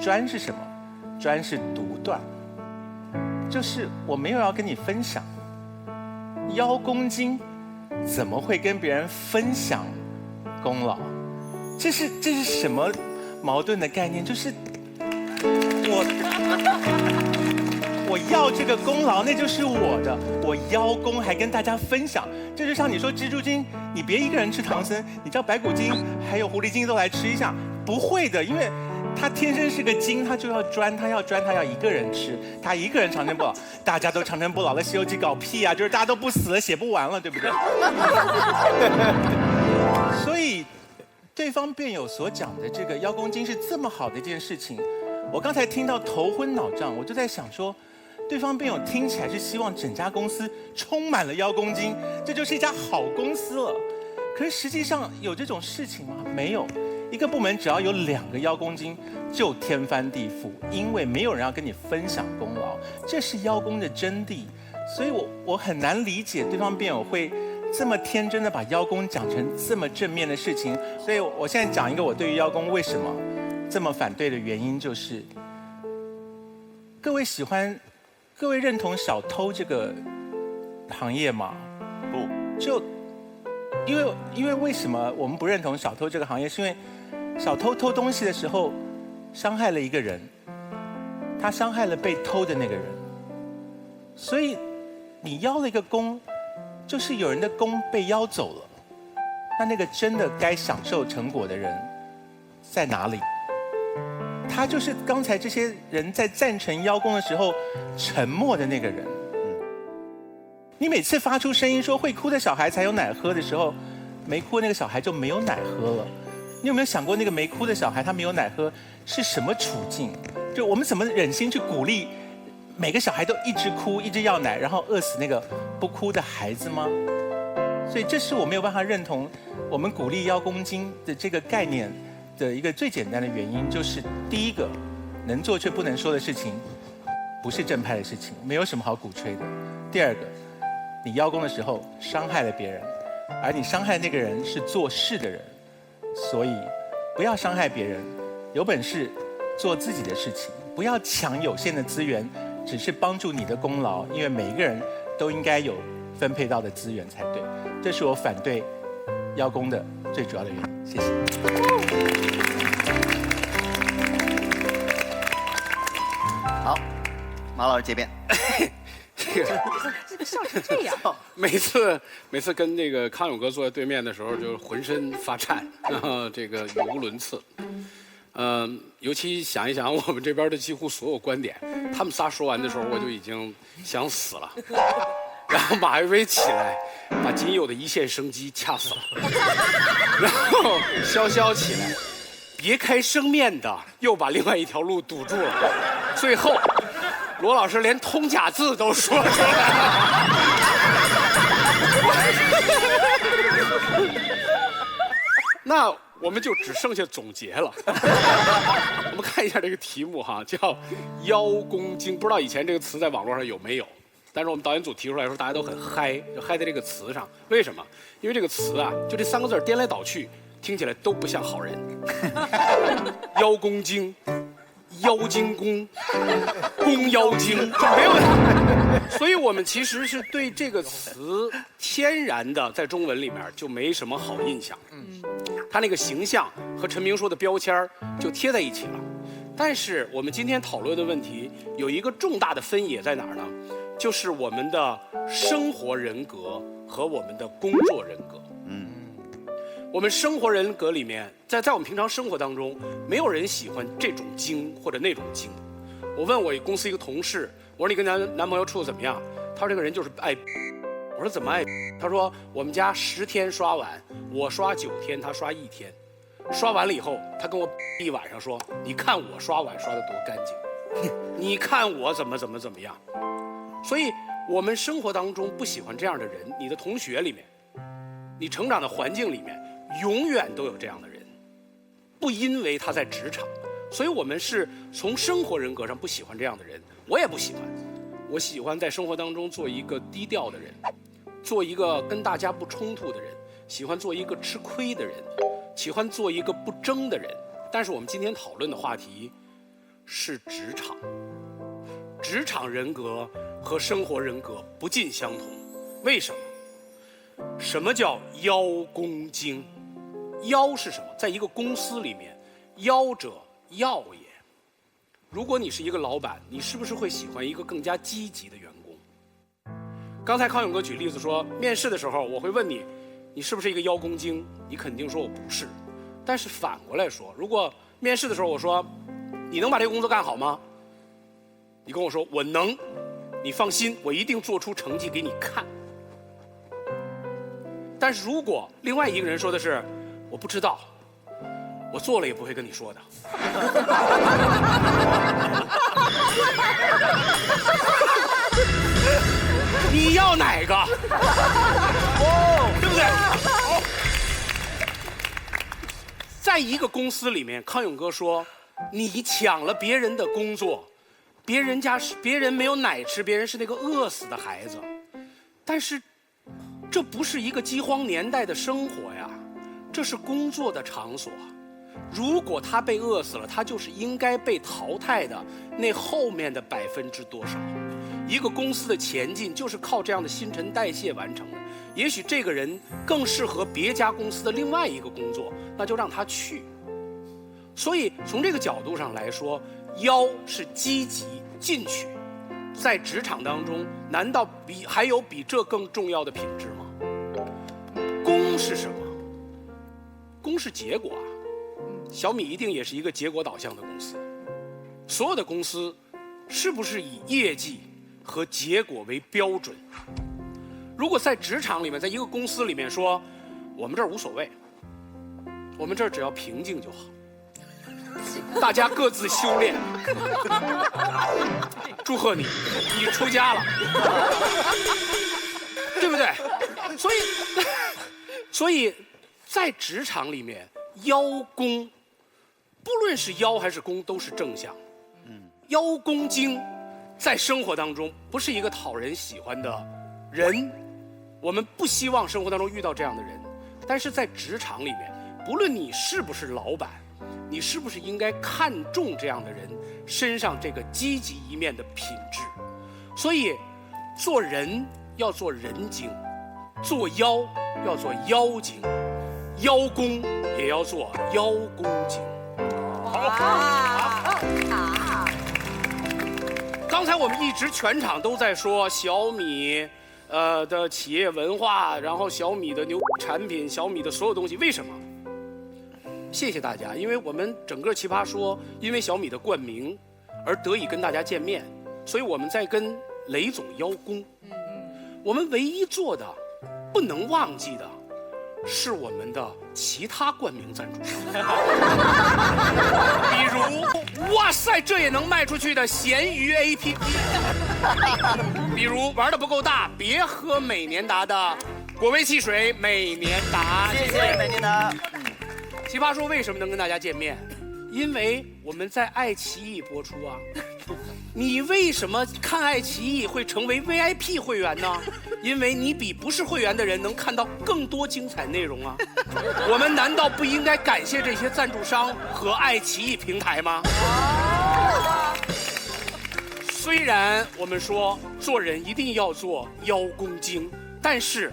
专是什么？专是独断，就是我没有要跟你分享。邀功精怎么会跟别人分享功劳？这是什么矛盾的概念？就是我要这个功劳，那就是我的，我邀功还跟大家分享，这就像你说蜘蛛精，你别一个人吃唐僧，你叫白骨精还有狐狸精都来吃一下，不会的，因为他天生是个精，他就要专，他要一个人吃，他一个人长生不老，大家都长生不老了，《西游记》搞屁啊，就是大家都不死了，写不完了，对不对？所以，对方辩友所讲的这个邀功精是这么好的一件事情，我刚才听到头昏脑胀，我就在想说，对方辩友听起来是希望整家公司充满了邀功精，这就是一家好公司了。可是实际上有这种事情吗？没有。一个部门只要有2个邀功精，就天翻地覆，因为没有人要跟你分享功劳，这是邀功的真谛。所以我很难理解对方辩友会这么天真的把邀功讲成这么正面的事情。所以我现在讲一个我对于邀功为什么这么反对的原因，就是各位认同小偷这个行业吗？不，就因为为什么我们不认同小偷这个行业？是因为小偷偷东西的时候伤害了一个人，他伤害了被偷的那个人，所以你邀了一个功，就是有人的功被邀走了，那个真的该享受成果的人在哪里？他就是刚才这些人在赞成邀功的时候沉默的那个人。你每次发出声音说会哭的小孩才有奶喝的时候，没哭的那个小孩就没有奶喝了。你有没有想过那个没哭的小孩他没有奶喝是什么处境？就我们怎么忍心去鼓励每个小孩都一直哭一直要奶，然后饿死那个不哭的孩子吗？所以这是我没有办法认同我们鼓励邀功精的这个概念的一个最简单的原因，就是第一个，能做却不能说的事情不是正派的事情，没有什么好鼓吹的。第二个，你邀功的时候伤害了别人，而你伤害的那个人是做事的人，所以不要伤害别人，有本事做自己的事情，不要抢有限的资源，只是帮助你的功劳，因为每一个人都应该有分配到的资源才对。这是我反对邀功的最主要的原因。谢谢。好，马老师结辩。这个笑成这样，每次跟那个康永哥坐在对面的时候，就浑身发颤，然后这个语无伦次。尤其想一想我们这边的几乎所有观点，他们仨说完的时候，我就已经想死了。然后马薇薇起来，把仅有的一线生机掐死了。然后潇潇起来，别开生面的，又把另外一条路堵住了。最后，罗老师连通假字都说出来了。那我们就只剩下总结了。我们看一下这个题目哈，叫“邀功精”，不知道以前这个词在网络上有没有？但是我们导演组提出来说，大家都很嗨，就嗨在这个词上。为什么？因为这个词啊，就这3个字颠来倒去，听起来都不像好人。邀功精。妖精公，公妖精，就没有。所以我们其实是对这个词天然的在中文里面就没什么好印象。他那个形象和陈明说的标签就贴在一起了。但是我们今天讨论的问题有一个重大的分野在哪儿呢？就是我们的生活人格和我们的工作人格。我们生活人格里面，在我们平常生活当中，没有人喜欢这种精或者那种精。我问我公司一个同事，我说你跟男朋友处得怎么样？他说这个人就是爱。我说怎么爱？他说我们家10天刷碗，我刷9天，他刷1天。刷完了以后，他跟我一晚上说：“你看我刷碗刷得多干净，你看我怎么样。”所以，我们生活当中不喜欢这样的人，你的同学里面，你成长的环境里面，永远都有这样的人，不因为他在职场，所以我们是从生活人格上不喜欢这样的人，我也不喜欢，我喜欢在生活当中做一个低调的人，做一个跟大家不冲突的人，喜欢做一个吃亏的人，喜欢做一个不争的人。但是我们今天讨论的话题是职场，职场人格和生活人格不尽相同。为什么？什么叫邀功精？邀是什么？在一个公司里面，邀者要也。如果你是一个老板，你是不是会喜欢一个更加积极的员工？刚才康永哥举例子说，面试的时候我会问你，你是不是一个邀功精？你肯定说我不是。但是反过来说，如果面试的时候我说，你能把这个工作干好吗？你跟我说我能，你放心，我一定做出成绩给你看。但是如果另外一个人说的是，我不知道，我做了也不会跟你说的。你要哪个？对不对？在一个公司里面，康永哥说，你抢了别人的工作，别人没有奶吃，别人是那个饿死的孩子。但是，这不是一个饥荒年代的生活呀，这是工作的场所。如果他被饿死了，他就是应该被淘汰的那后面的%多少。一个公司的前进就是靠这样的新陈代谢完成的。也许这个人更适合别家公司的另外一个工作，那就让他去。所以从这个角度上来说，邀是积极进取。在职场当中，难道还有比这更重要的品质吗？功是什么？功是结果啊。小米一定也是一个结果导向的公司。所有的公司是不是以业绩和结果为标准？如果在职场里面，在一个公司里面说，我们这儿无所谓，我们这儿只要平静就好，大家各自修炼。祝贺你，你出家了，对不对？所以在职场里面，邀功，不论是邀还是功，都是正向。邀功精，在生活当中不是一个讨人喜欢的人，我们不希望生活当中遇到这样的人。但是在职场里面，不论你是不是老板，你是不是应该看重这样的人身上这个积极一面的品质？所以，做人要做人精，做妖要做妖精，邀功也要做邀功精。刚才我们一直全场都在说小米的企业文化，然后小米的牛产品，小米的所有东西，为什么？谢谢大家，因为我们整个奇葩说因为小米的冠名而得以跟大家见面，所以我们在跟雷总邀功。我们唯一做的不能忘记的是我们的其他冠名赞助商，比如哇塞，这也能卖出去的闲鱼 APP， 比如玩的不够大，别喝美年达的果味汽水美年达。谢谢美年达。奇葩说为什么能跟大家见面？因为我们在爱奇艺播出啊。你为什么看爱奇艺会成为 VIP 会员呢？因为你比不是会员的人能看到更多精彩内容啊。我们难道不应该感谢这些赞助商和爱奇艺平台吗？虽然我们说做人一定要做邀功精，但是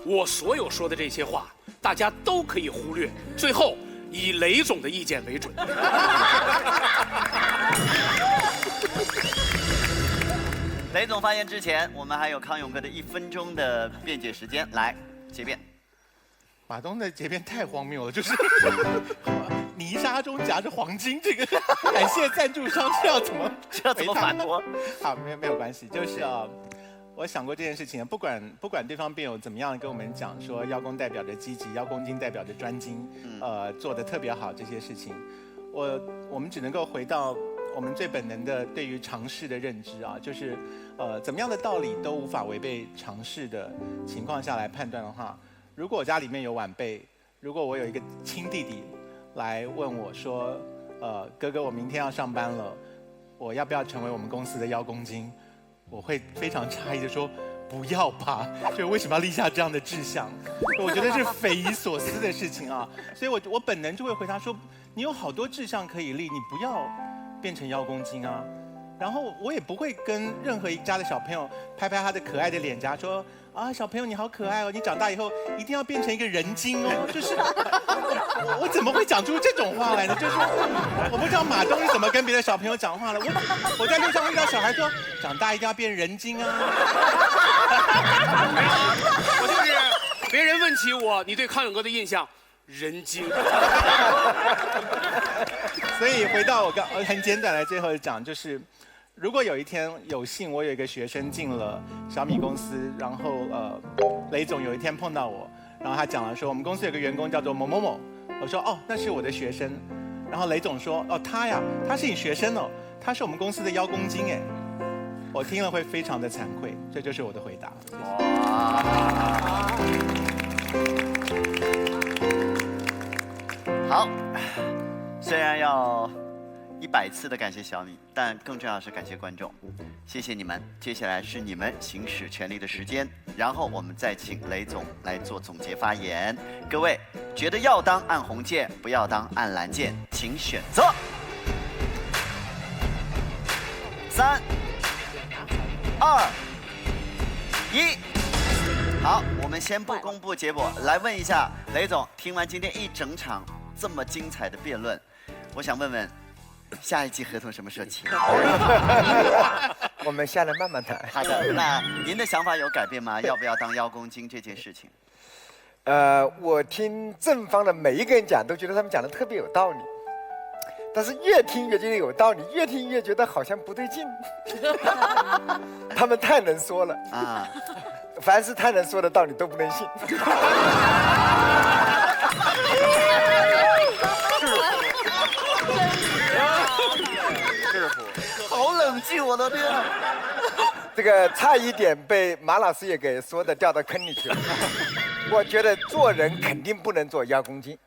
我所有说的这些话大家都可以忽略，最后以雷总的意见为准。雷总发言之前，我们还有康永哥的1分钟的辩解时间，来结辩。马东的结辩太荒谬了，就是泥沙中夹着黄金，这个感谢赞助商是要怎么反驳？好，没有关系，就是我想过这件事情，不管对方辩友怎么样跟我们讲说邀功代表着积极，邀功金代表着专精，做得特别好这些事情，我们只能够回到我们最本能的对于常识的认知啊，就是怎么样的道理都无法违背常识的情况下来判断的话，如果我家里面有晚辈，如果我有一个亲弟弟来问我说，哥哥我明天要上班了，我要不要成为我们公司的邀功金？我会非常诧异的说，不要吧，就为什么要立下这样的志向？我觉得是匪夷所思的事情啊，所以我本能就会回答说，你有好多志向可以立，你不要变成邀功金啊。然后我也不会跟任何一家的小朋友拍拍他的可爱的脸颊说，啊，小朋友你好可爱哦，你长大以后一定要变成一个人精哦，就是我怎么会讲出这种话来呢？就是我不知道马东是怎么跟别的小朋友讲话了。我在路上遇到小孩说，长大一定要变人精啊。我就是别人问起我，你对康永哥的印象，人精。所以回到我很简短的最后讲，就是如果有一天有幸我有一个学生进了小米公司，然后雷总有一天碰到我，然后他讲了说我们公司有个员工叫做某某某，我说哦那是我的学生，然后雷总说哦他呀他是你学生哦，他是我们公司的邀功金哎，我听了会非常的惭愧，这就是我的回答。好，虽然要100次的感谢小米，但更重要的是感谢观众，谢谢你们。接下来是你们行使权利的时间，然后我们再请雷总来做总结发言。各位觉得要当按红键，不要当按蓝键，请选择。3、2、1。好，我们先不公布结果，来问一下雷总，听完今天一整场这么精彩的辩论，我想问问，下一季合同什么时候签？我们下来慢慢谈。好的，那您的想法有改变吗？要不要当邀功金这件事情？我听正方的每一个人讲，都觉得他们讲的特别有道理，但是越听越觉得有道理，越听越觉得好像不对劲。他们太能说了啊！凡是太能说的道理都不能信。好冷静，我的天！这个差一点被马老师也给说的掉到坑里去了。我觉得做人肯定不能做邀功金，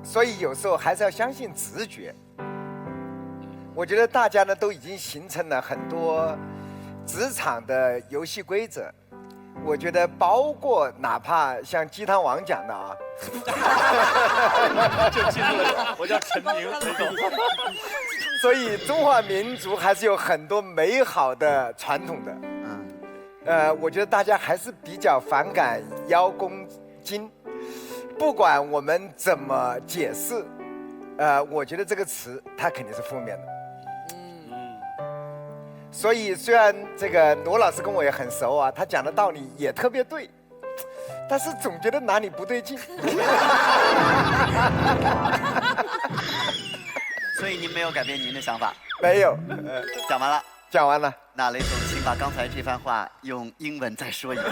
所以有时候还是要相信直觉。我觉得大家呢都已经形成了很多职场的游戏规则，我觉得包括哪怕像鸡汤王讲的啊，就记住了，我叫陈明，所以中华民族还是有很多美好的传统的。我觉得大家还是比较反感邀功金，不管我们怎么解释，我觉得这个词它肯定是负面的。所以虽然这个罗老师跟我也很熟啊，他讲的道理也特别对，但是总觉得哪里不对劲。所以您没有改变您的想法？没有。讲完了。讲完了。那雷总，请把刚才这番话用英文再说一遍。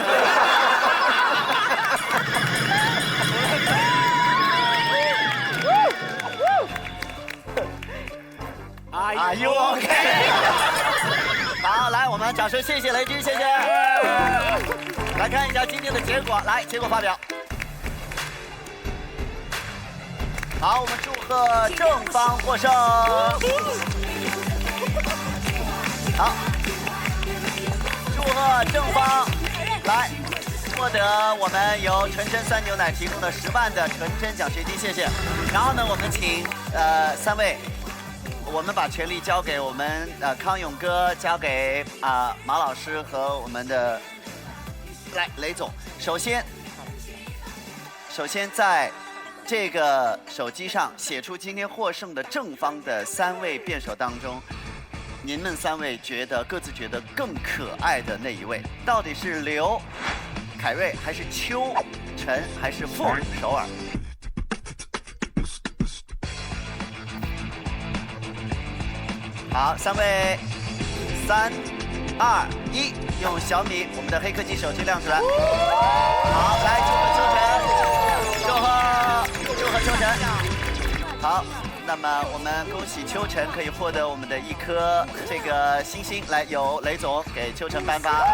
Are you okay？ 好，来，我们掌声谢谢雷军，谢谢。来看一下今天的结果，来，结果发表。好，我们祝贺正方获胜。好，祝贺正方来获得我们由纯真酸牛奶提供的10万的纯真奖学金，谢谢。然后呢，我们请3位。我们把权力交给我们康永哥，交给马老师和我们的雷总。首先在这个手机上写出今天获胜的正方的3位辩手当中，您们3位各自觉得更可爱的那一位，到底是刘、凯瑞还是邱、陈还是傅、首尔？好，3位，3、2、1。用小米我们的黑科技手机亮出来。好，来祝贺秋晨。好，那么我们恭喜秋晨可以获得我们的1颗这个星星，来由雷总给秋晨颁发。